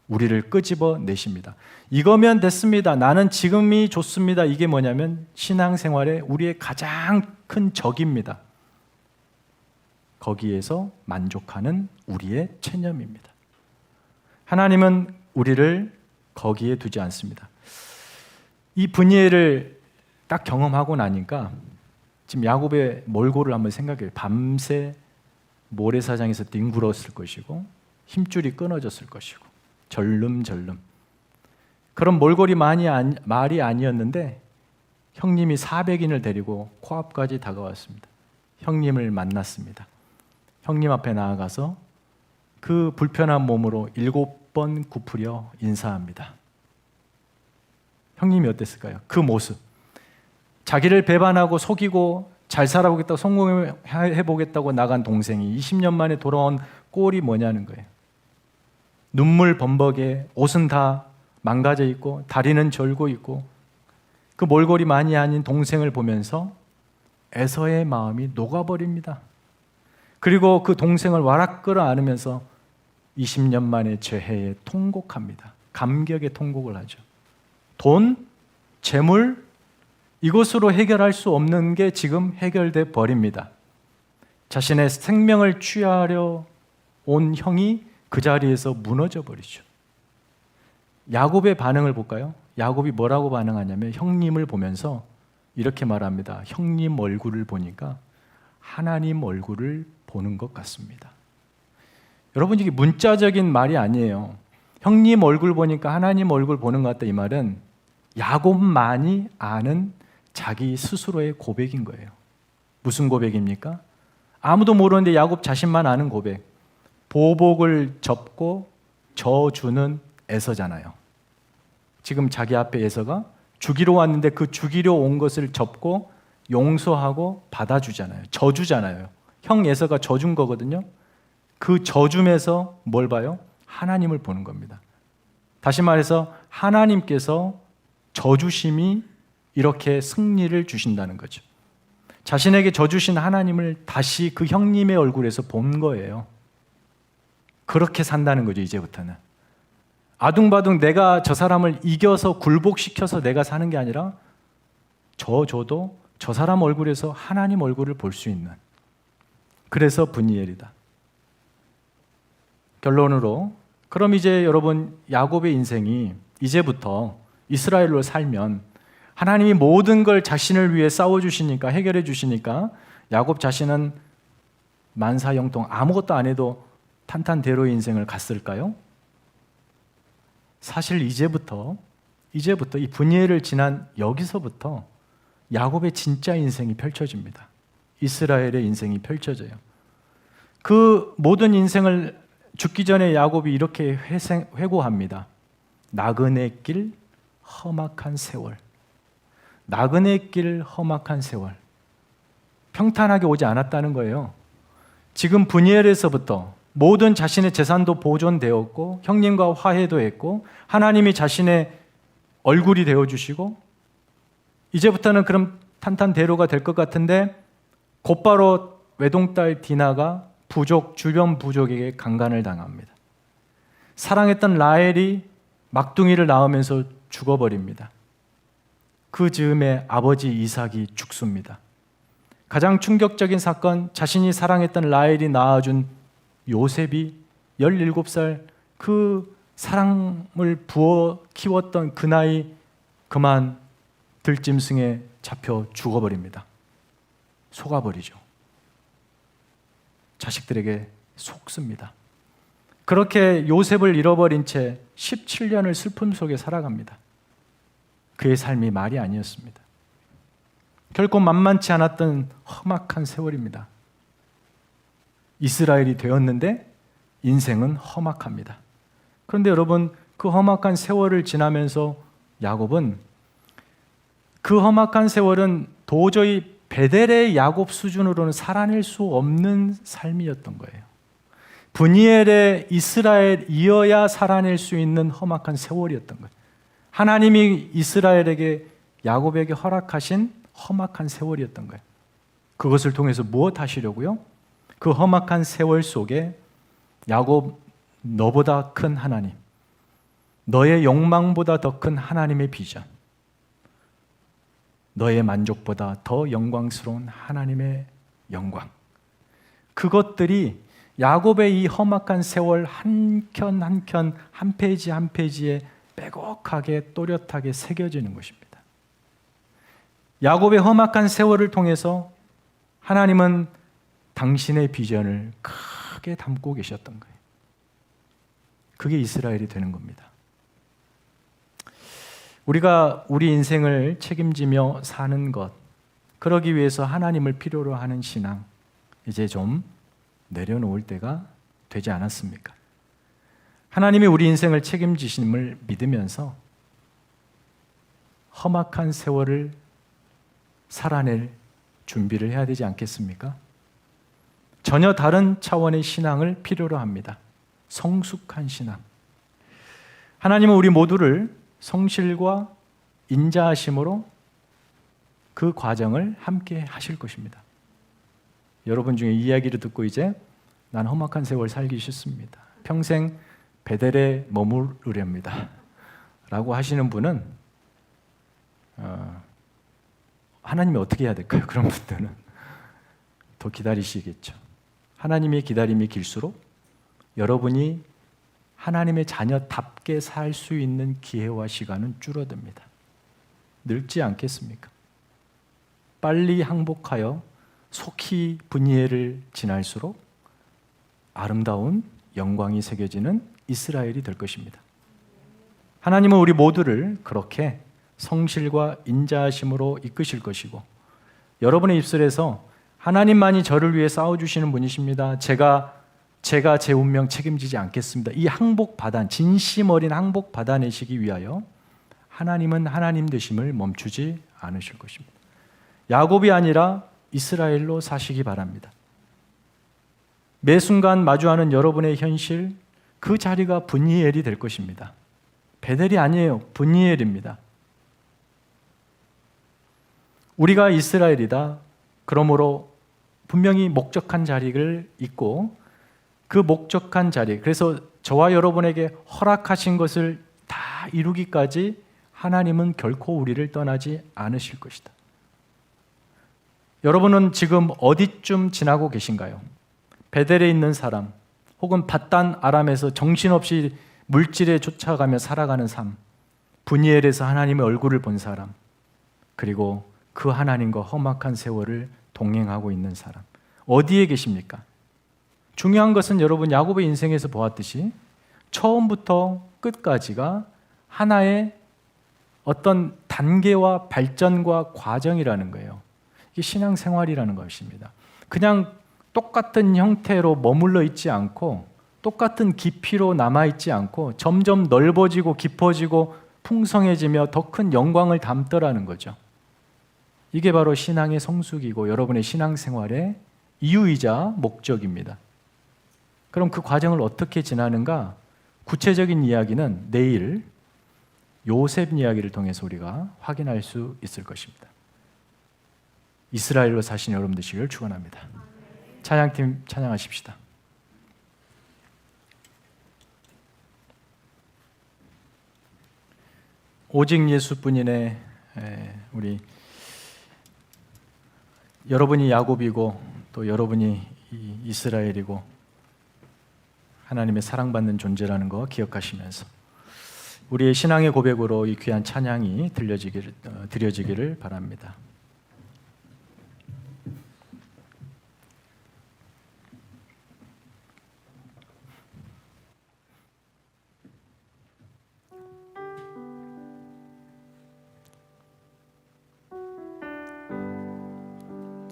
우리를 끄집어 내십니다. 이거면 됐습니다. 나는 지금이 좋습니다. 이게 뭐냐면 신앙생활에 우리의 가장 큰 적입니다. 거기에서 만족하는 우리의 체념입니다. 하나님은 우리를 거기에 두지 않습니다. 이 분이엘을 딱 경험하고 나니까 지금 야곱의 몰골을 한번 생각해요. 밤새 모래사장에서 뒹굴었을 것이고 힘줄이 끊어졌을 것이고 절름절름. 그런 몰골이 말이 아니었는데 형님이 400인을 데리고 코앞까지 다가왔습니다. 형님을 만났습니다. 형님 앞에 나아가서 그 불편한 몸으로 7번 굽으려 인사합니다. 형님이 어땠을까요? 그 모습. 자기를 배반하고 속이고 잘 살아보겠다고 성공해보겠다고 나간 동생이 20년 만에 돌아온 꼴이 뭐냐는 거예요. 눈물 범벅에 옷은 다 망가져 있고 다리는 절고 있고 그 몰골이 많이 아닌 동생을 보면서 에서의 마음이 녹아버립니다. 그리고 그 동생을 와락 끌어안으면서 20년 만에 죄해에 통곡합니다. 감격의 통곡을 하죠. 돈, 재물, 이것으로 해결할 수 없는 게 지금 해결돼 버립니다. 자신의 생명을 취하려 온 형이 그 자리에서 무너져 버리죠. 야곱의 반응을 볼까요? 야곱이 뭐라고 반응하냐면 형님을 보면서 이렇게 말합니다. 형님 얼굴을 보니까 하나님 얼굴을 보는 것 같습니다. 여러분, 이게 문자적인 말이 아니에요. 형님 얼굴 보니까 하나님 얼굴 보는 것 같다, 이 말은 야곱만이 아는 자기 스스로의 고백인 거예요. 무슨 고백입니까? 아무도 모르는데 야곱 자신만 아는 고백. 보복을 접고 져주는 에서잖아요. 지금 자기 앞에 에서가 죽이러 왔는데 그 죽이려 온 것을 접고 용서하고 받아주잖아요. 져주잖아요. 형 에서가 져준 거거든요. 그 져줌에서 뭘 봐요? 하나님을 보는 겁니다. 다시 말해서 하나님께서 져주심이 이렇게 승리를 주신다는 거죠. 자신에게 져주신 하나님을 다시 그 형님의 얼굴에서 본 거예요. 그렇게 산다는 거죠, 이제부터는. 아둥바둥 내가 저 사람을 이겨서 굴복시켜서 내가 사는 게 아니라 저도 저 사람 얼굴에서 하나님 얼굴을 볼 수 있는. 그래서 분이엘이다. 결론으로 그럼 이제 여러분 야곱의 인생이 이제부터 이스라엘로 살면 하나님이 모든 걸 자신을 위해 싸워주시니까 해결해 주시니까 야곱 자신은 만사형통 아무것도 안 해도 탄탄대로의 인생을 갔을까요? 사실 이제부터 이 분이엘을 지난 여기서부터 야곱의 진짜 인생이 펼쳐집니다. 이스라엘의 인생이 펼쳐져요. 그 모든 인생을 죽기 전에 야곱이 이렇게 회고합니다. 나그네 길 험악한 세월. 나그네 길 험악한 세월. 평탄하게 오지 않았다는 거예요. 지금 분이엘에서부터 모든 자신의 재산도 보존되었고 형님과 화해도 했고 하나님이 자신의 얼굴이 되어주시고 이제부터는 그럼 탄탄대로가 될 것 같은데 곧바로 외동딸 디나가 주변 부족에게 강간을 당합니다. 사랑했던 라헬이 막둥이를 낳으면서 죽어버립니다. 그 즈음에 아버지 이삭이 죽습니다. 가장 충격적인 사건, 자신이 사랑했던 라헬이 낳아준 요셉이 17살 그 사랑을 부어 키웠던 그 나이 그만 들짐승에 잡혀 죽어버립니다. 속아버리죠. 자식들에게 속습니다. 그렇게 요셉을 잃어버린 채 17년을 슬픔 속에 살아갑니다. 그의 삶이 말이 아니었습니다. 결코 만만치 않았던 험악한 세월입니다. 이스라엘이 되었는데 인생은 험악합니다. 그런데 여러분, 그 험악한 세월을 지나면서 야곱은, 그 험악한 세월은 도저히 베델의 야곱 수준으로는 살아낼 수 없는 삶이었던 거예요. 브니엘의 이스라엘이어야 살아낼 수 있는 험악한 세월이었던 거예요. 하나님이 이스라엘에게, 야곱에게 허락하신 험악한 세월이었던 거예요. 그것을 통해서 무엇 하시려고요? 그 험악한 세월 속에 야곱, 너보다 큰 하나님, 너의 욕망보다 더 큰 하나님의 비전, 너의 만족보다 더 영광스러운 하나님의 영광, 그것들이 야곱의 이 험악한 세월 한 켠 한 켠, 한 페이지 한 페이지에 빼곡하게 또렷하게 새겨지는 것입니다. 야곱의 험악한 세월을 통해서 하나님은 당신의 비전을 크게 담고 계셨던 거예요. 그게 이스라엘이 되는 겁니다. 우리가 우리 인생을 책임지며 사는 것, 그러기 위해서 하나님을 필요로 하는 신앙, 이제 좀 내려놓을 때가 되지 않았습니까? 하나님이 우리 인생을 책임지심을 믿으면서 험악한 세월을 살아낼 준비를 해야 되지 않겠습니까? 전혀 다른 차원의 신앙을 필요로 합니다. 성숙한 신앙. 하나님은 우리 모두를 성실과 인자하심으로 그 과정을 함께 하실 것입니다. 여러분 중에 이 이야기를 듣고 이제 난 험악한 세월 살기 싫습니다, 평생 베델에 머무르렵니다 라고 하시는 분은 하나님이 어떻게 해야 될까요? 그런 분들은 더 기다리시겠죠. 하나님의 기다림이 길수록 여러분이 하나님의 자녀답게 살 수 있는 기회와 시간은 줄어듭니다. 늙지 않겠습니까? 빨리 항복하여 속히 분이엘을 지날수록 아름다운 영광이 새겨지는 이스라엘이 될 것입니다. 하나님은 우리 모두를 그렇게 성실과 인자하심으로 이끄실 것이고, 여러분의 입술에서 하나님만이 저를 위해 싸워주시는 분이십니다, 제가 제 운명 책임지지 않겠습니다, 이 항복 받아, 진심 어린 항복 받아내시기 위하여 하나님은 하나님 되심을 멈추지 않으실 것입니다. 야곱이 아니라 이스라엘로 사시기 바랍니다. 매 순간 마주하는 여러분의 현실, 그 자리가 브니엘이 될 것입니다. 베델이 아니에요, 브니엘입니다. 우리가 이스라엘이다, 그러므로 분명히 목적한 자리를 있고, 그 목적한 자리, 그래서 저와 여러분에게 허락하신 것을 다 이루기까지 하나님은 결코 우리를 떠나지 않으실 것이다. 여러분은 지금 어디쯤 지나고 계신가요? 베델에 있는 사람, 혹은 밧단 아람에서 정신없이 물질에 쫓아가며 살아가는 삶, 브니엘에서 하나님의 얼굴을 본 사람, 그리고 그 하나님과 험악한 세월을 동행하고 있는 사람, 어디에 계십니까? 중요한 것은 여러분, 야곱의 인생에서 보았듯이 처음부터 끝까지가 하나의 어떤 단계와 발전과 과정이라는 거예요. 이게 신앙생활이라는 것입니다. 그냥 똑같은 형태로 머물러 있지 않고, 똑같은 깊이로 남아있지 않고 점점 넓어지고 깊어지고 풍성해지며 더 큰 영광을 담더라는 거죠. 이게 바로 신앙의 성숙이고 여러분의 신앙생활의 이유이자 목적입니다. 그럼 그 과정을 어떻게 지나는가? 구체적인 이야기는 내일 요셉 이야기를 통해서 우리가 확인할 수 있을 것입니다. 이스라엘로 사신 여러분 되시기를 축원합니다. 찬양팀 찬양하십시다. 오직 예수뿐이네. 우리 여러분이 야곱이고 또 여러분이 이스라엘이고 하나님의 사랑받는 존재라는 거 기억하시면서 우리의 신앙의 고백으로 이 귀한 찬양이 드려지기를 바랍니다.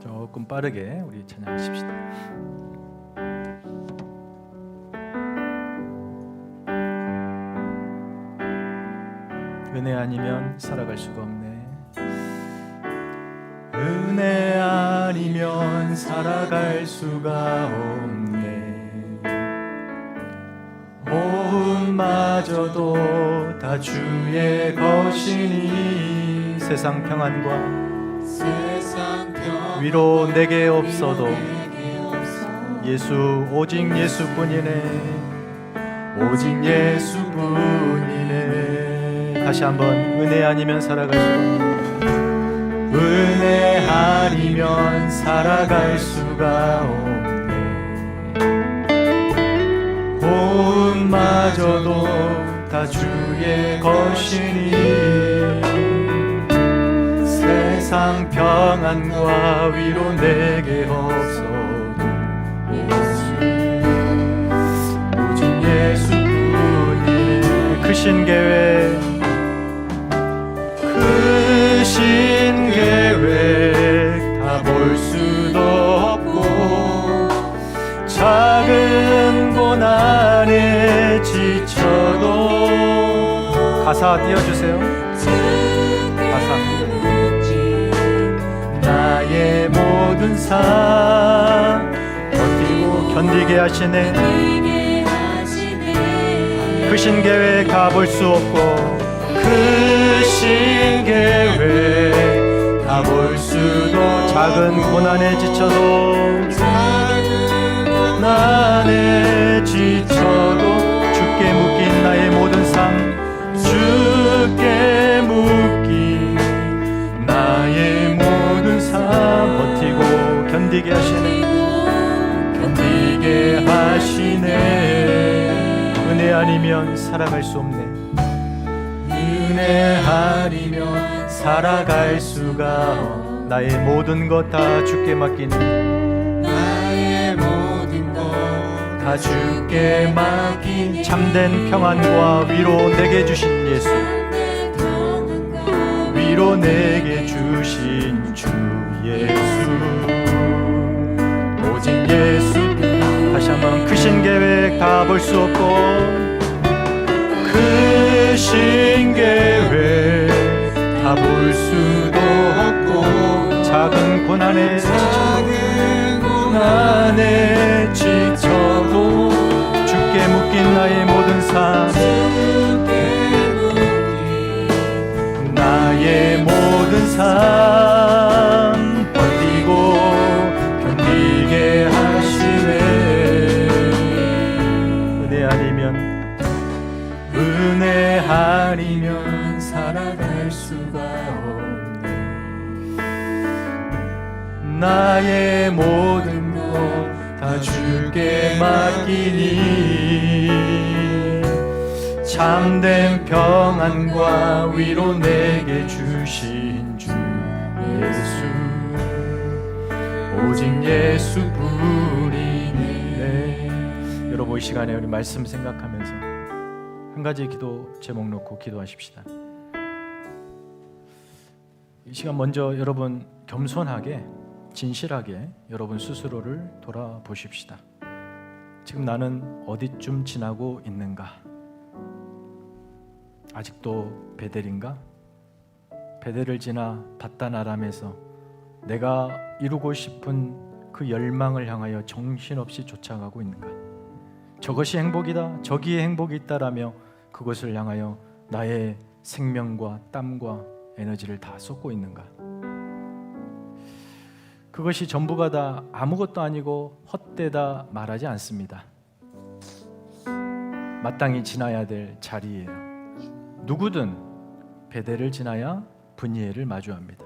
조금 빠르게 우리 찬양하십시다. 은혜 아니면 살아갈 수가 없네. 은혜 아니면 살아갈 수가 없네. 호흡마저도 다 주의 것이니 세상 평안과 위로 내게 없어도 예수 오직 예수뿐이네. 오직 예수뿐이네. 다시 한번 은혜 아니면 살아갈 수가 없네. 은혜 아니면 살아갈 수가 없네. 호흡마저도 다 주의 것이니 세상 평안과 위로 내게 없어도 오직 예수뿐이네. 크신 계획 다 볼 수도 없고 작은 고난에 지쳐도 가사 띄워주세요. 가사 나의 모든 삶 버티고 견디게 하시네. 크신 계획 다 볼 수 없고 크신 계획 다 볼 수도 작은 고난에 지쳐도 고난에 지쳐도 주께 묶인 나의 모든 삶 주께 묶인 나의 모든 삶 버티고 견디게 하시네. 견디게 하시네. 은혜 아니면 살아갈 수 없네. 은혜 아니면 살아갈 수가 없네. 나의 모든 것 다 주께 맡기니 나의 모든 것 다 주께 맡긴 참된 평안과 위로 내게 주신 예수 위로 내게 주신 주 예수 오직 예수. 다시 한번 크신 계획 다 볼 수 없고 크신 계획 다 볼 수도 없고 작은 고난에 지쳐도 주께 묶인 나의 모든 삶 나의 모든 삶 버티고 견디게 하시네. 은혜 아니면 살아갈 수가 없네. 나의 모든 것 다 주께 맡기니 참된 평안과 위로 내게 주신 주 예수 오직 예수뿐이네. 여러분 이 시간에 우리 말씀 생각하면서 한 가지 기도 제목 놓고 기도하십시다. 이 시간 먼저 여러분 겸손하게 진실하게 여러분 스스로를 돌아보십시다. 지금 나는 어디쯤 지나고 있는가? 아직도 베델인가? 베델을 지나 바단 아람에서 내가 이루고 싶은 그 열망을 향하여 정신없이 쫓아가고 있는가? 저것이 행복이다, 저기에 행복이 있다라며 그것을 향하여 나의 생명과 땀과 에너지를 다 쏟고 있는가? 그것이 전부가 다 아무것도 아니고 헛되다 말하지 않습니다. 마땅히 지나야 될 자리예요. 누구든 베델을 지나야 분이엘을 마주합니다.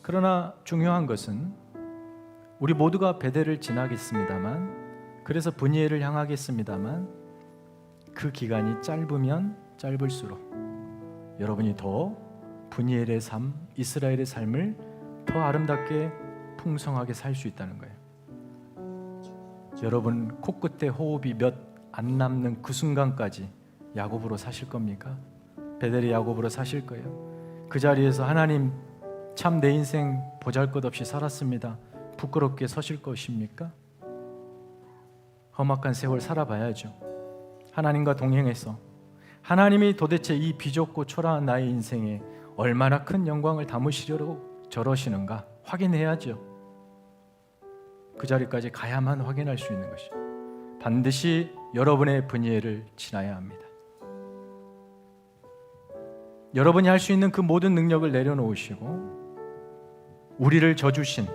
그러나 중요한 것은 우리 모두가 베델을 지나겠습니다만, 그래서 분이엘을 향하겠습니다만, 그 기간이 짧으면 짧을수록 여러분이 더 분이엘의 삶, 이스라엘의 삶을 더 아름답게 풍성하게 살 수 있다는 거예요. 여러분 코끝에 호흡이 몇 안 남는 그 순간까지 야곱으로 사실 겁니까? 베델의 야곱으로 사실 거예요. 그 자리에서 하나님 참 내 인생 보잘것없이 살았습니다. 부끄럽게 서실 것입니까? 험악한 세월 살아봐야죠. 하나님과 동행해서 하나님이 도대체 이 비좁고 초라한 나의 인생에 얼마나 큰 영광을 담으시려고 저러시는가 확인해야죠. 그 자리까지 가야만 확인할 수 있는 것이 반드시 여러분의 분이엘을 지나야 합니다. 여러분이 할 수 있는 그 모든 능력을 내려놓으시고 우리를 져주신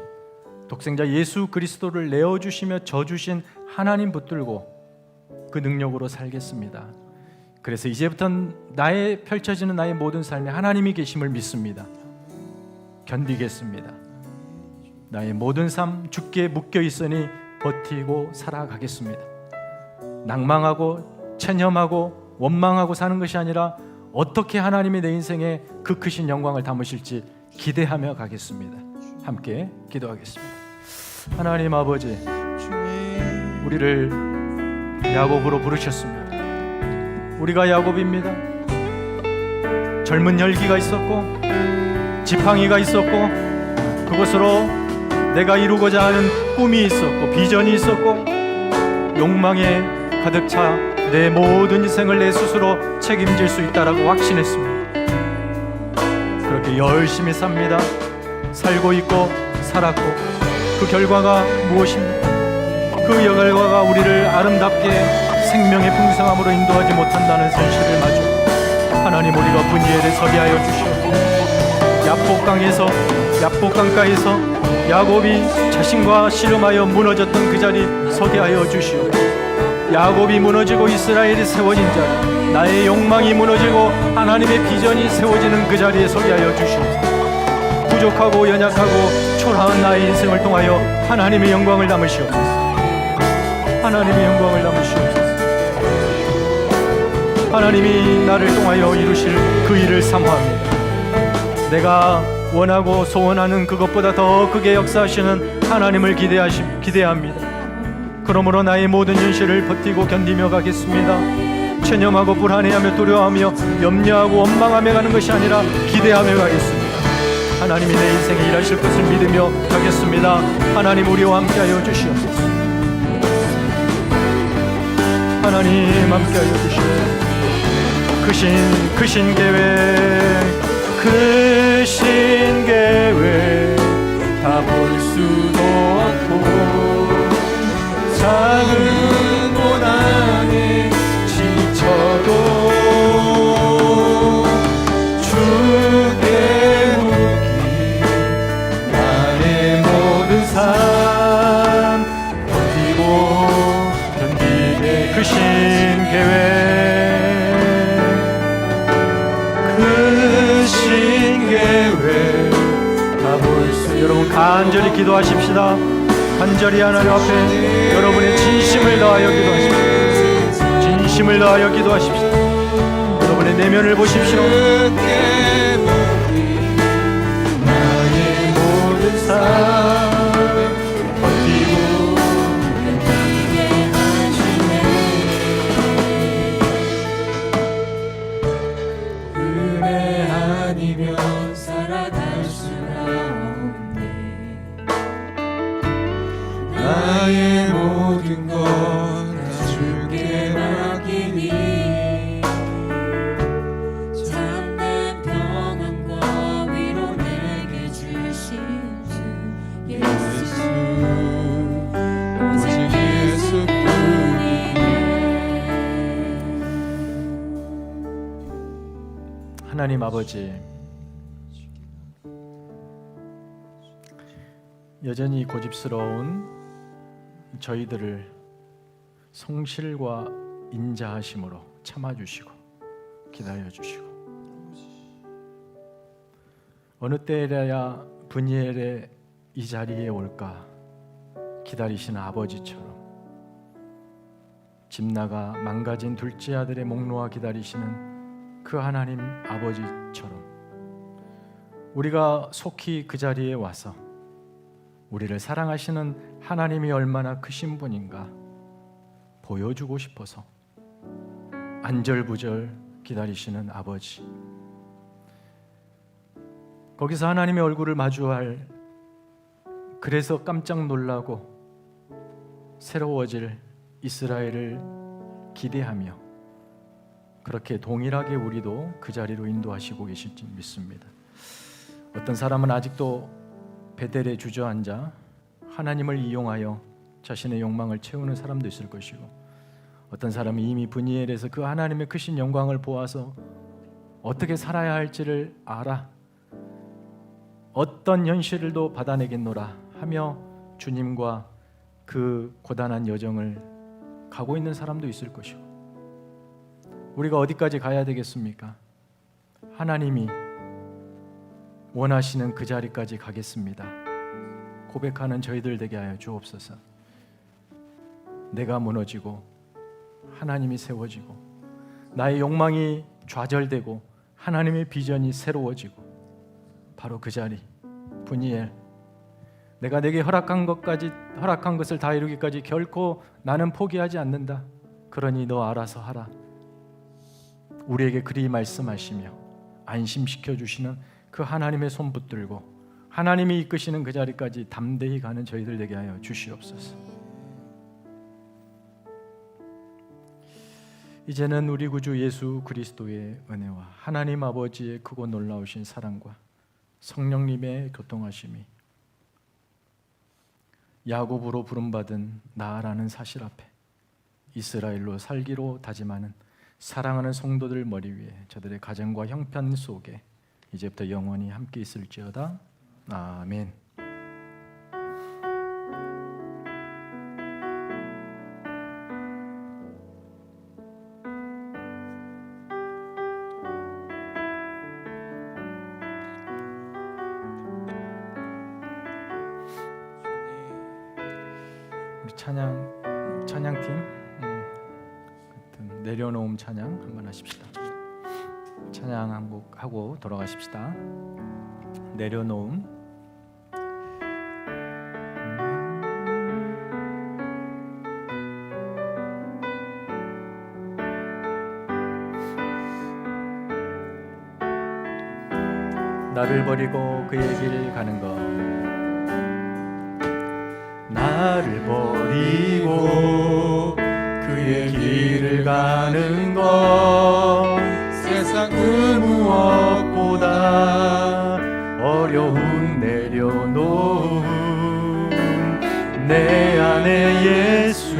독생자 예수 그리스도를 내어주시며 져주신 하나님 붙들고 그 능력으로 살겠습니다. 그래서 이제부터는 펼쳐지는 나의 모든 삶에 하나님이 계심을 믿습니다. 견디겠습니다. 나의 모든 삶 주께 묶여 있으니 버티고 살아가겠습니다. 낭망하고 체념하고 원망하고 사는 것이 아니라 어떻게 하나님이 내 인생에 그 크신 영광을 담으실지 기대하며 가겠습니다. 함께 기도하겠습니다. 하나님 아버지, 우리를 야곱으로 부르셨습니다. 우리가 야곱입니다. 젊은 열기가 있었고 지팡이가 있었고 그것으로 내가 이루고자 하는 꿈이 있었고 비전이 있었고 욕망에 가득 차 내 모든 인생을 내 스스로 책임질 수 있다라고 확신했습니다. 그렇게 열심히 삽니다. 살고 있고 살았고 그 결과가 무엇입니까? 그 결과가 우리를 아름답게 생명의 풍성함으로 인도하지 못한다는 현실을 마주 하나님, 우리가 분이엘에 서게 하여 주시옵소서. 야복강가에서 야곱이 자신과 씨름하여 무너졌던 그 자리 서게 하여 주시옵소서. 야곱이 무너지고 이스라엘이 세워진 자리, 나의 욕망이 무너지고 하나님의 비전이 세워지는 그 자리에 서게 하여 주시옵소서. 부족하고 연약하고 초라한 나의 인생을 통하여 하나님의 영광을 담으시옵소서. 하나님의 영광을 담으시옵소서. 하나님이 나를 통하여 이루실 그 일을 사모합니다. 내가 원하고 소원하는 그것보다 더 크게 역사하시는 하나님을 기대합니다. 그러므로 나의 모든 현실을 버티고 견디며 가겠습니다. 체념하고 불안해하며 두려워하며 염려하고 원망하며 가는 것이 아니라 기대하며 가겠습니다. 하나님이 내 인생에 일하실 것을 믿으며 가겠습니다. 하나님, 우리와 함께하여 주시옵소서. 하나님, 함께하여 주시옵소서. 크신 계획 다 볼 수도 없고 작은 고난에 지쳐도 주께 묻기 나의 모든 삶 버티고 견디게 크신 계획 다 볼 수. 여러분 간절히 기도하십시다. 간절히 하나님 앞에 여러분의 진심을 다하여 기도하십시오. 진심을 다하여 기도하십시오. 여러분의 내면을 보십시오. 나의 모든 삶 버티고 견디게 하시네. 은혜 아니면 살아갈 수가 없네. 나의 모든 것 다 주께 맡기니 참된 평안과 위로 내게 주신 주 예수, 오직 예수뿐이네. 하나님 아버지, 여전히 고집스러운 저희들을 성실과 인자하심으로 참아주시고 기다려주시고 어느 때에야 분이엘의 이 자리에 올까 기다리시는 아버지처럼 집 나가 망가진 둘째 아들의 목 놓아 기다리시는 그 하나님 아버지처럼 우리가 속히 그 자리에 와서 우리를 사랑하시는 하나님이 얼마나 크신 분인가 보여주고 싶어서 안절부절 기다리시는 아버지, 거기서 하나님의 얼굴을 마주할, 그래서 깜짝 놀라고 새로워질 이스라엘을 기대하며 그렇게 동일하게 우리도 그 자리로 인도하시고 계실지 믿습니다. 어떤 사람은 아직도 베델에 주저앉아 하나님을 이용하여 자신의 욕망을 채우는 사람도 있을 것이고, 어떤 사람은 이미 브니엘에서 그 하나님의 크신 영광을 보아서 어떻게 살아야 할지를 알아 어떤 현실도 받아내겠노라 하며 주님과 그 고단한 여정을 가고 있는 사람도 있을 것이고, 우리가 어디까지 가야 되겠습니까? 하나님이 원하시는 그 자리까지 가겠습니다 고백하는 저희들 되게 하여 주옵소서. 내가 무너지고 하나님이 세워지고 나의 욕망이 좌절되고 하나님의 비전이 새로워지고, 바로 그 자리 브니엘, 내가 내게 허락한 것을 다 이루기까지 결코 나는 포기하지 않는다. 그러니 너 알아서 하라. 우리에게 그리 말씀하시며 안심시켜 주시는 그 하나님의 손 붙들고 하나님이 이끄시는 그 자리까지 담대히 가는 저희들 되게 하여 주시옵소서. 이제는 우리 구주 예수 그리스도의 은혜와 하나님 아버지의 크고 놀라우신 사랑과 성령님의 교통하심이 야곱으로 부름받은 나라는 사실 앞에 이스라엘로 살기로 다짐하는 사랑하는 성도들 머리 위에 저들의 가정과 형편 속에 이제부터 영원히 함께 있을지어다. 아멘. 우리 찬양팀 내려놓음 찬양 한번 하십시다. 찬양 한 곡 하고 돌아가십시다. 내려놓음. 나를 버리고 그의 길 가는 것, 나를 버리고 그의 길을 가는 것, 세상 그 무엇보다 어려운 내려놓음. 내 안에 예수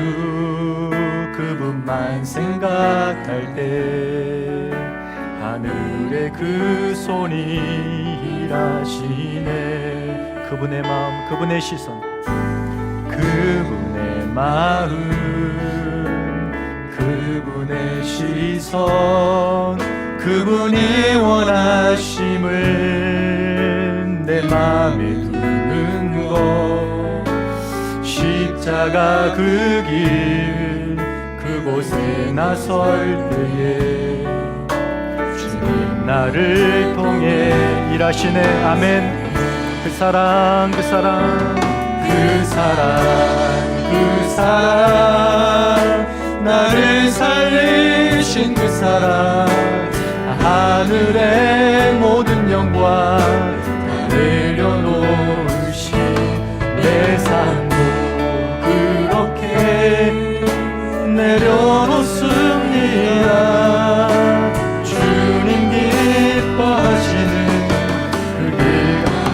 그분만 생각할 때 하늘의 그 손이 일하시네. 그분의 마음, 그분의 시선, 그분의 마음, 그분의 시선, 그분이 원하심을 내 마음에 두는 것, 십자가 그 길 그곳에 나설 때에 주님 나를 통해 일하시네. 아멘. 그 사랑, 그 사랑, 그 사랑, 그 사랑, 나를 살리신 그 사랑, 하늘의 모든 영광 다 내려놓으신 내 삶도 그렇게 내려놓습니다. 주님 기뻐하시는 그 길,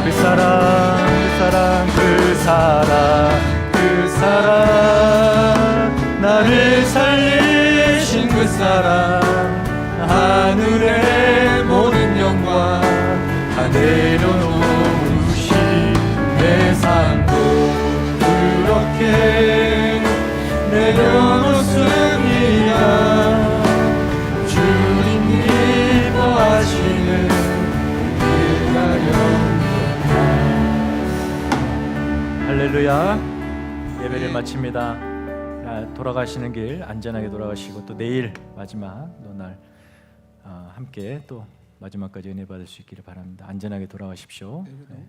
그 사랑, 그 사랑, 그 사랑, 그 사랑, 나를 살리신 그 사랑, 하늘의 모든 영광 다 내려놓으신 내 삶도 그렇게 내려놓습니다. 주님 기뻐하시는 할렐루야. 예배를 마칩니다. 돌아가시는 길 안전하게 돌아가시고 또 내일 마지막 날 함께 또 마지막까지 은혜 받을 수 있기를 바랍니다. 안전하게 돌아가십시오. 네.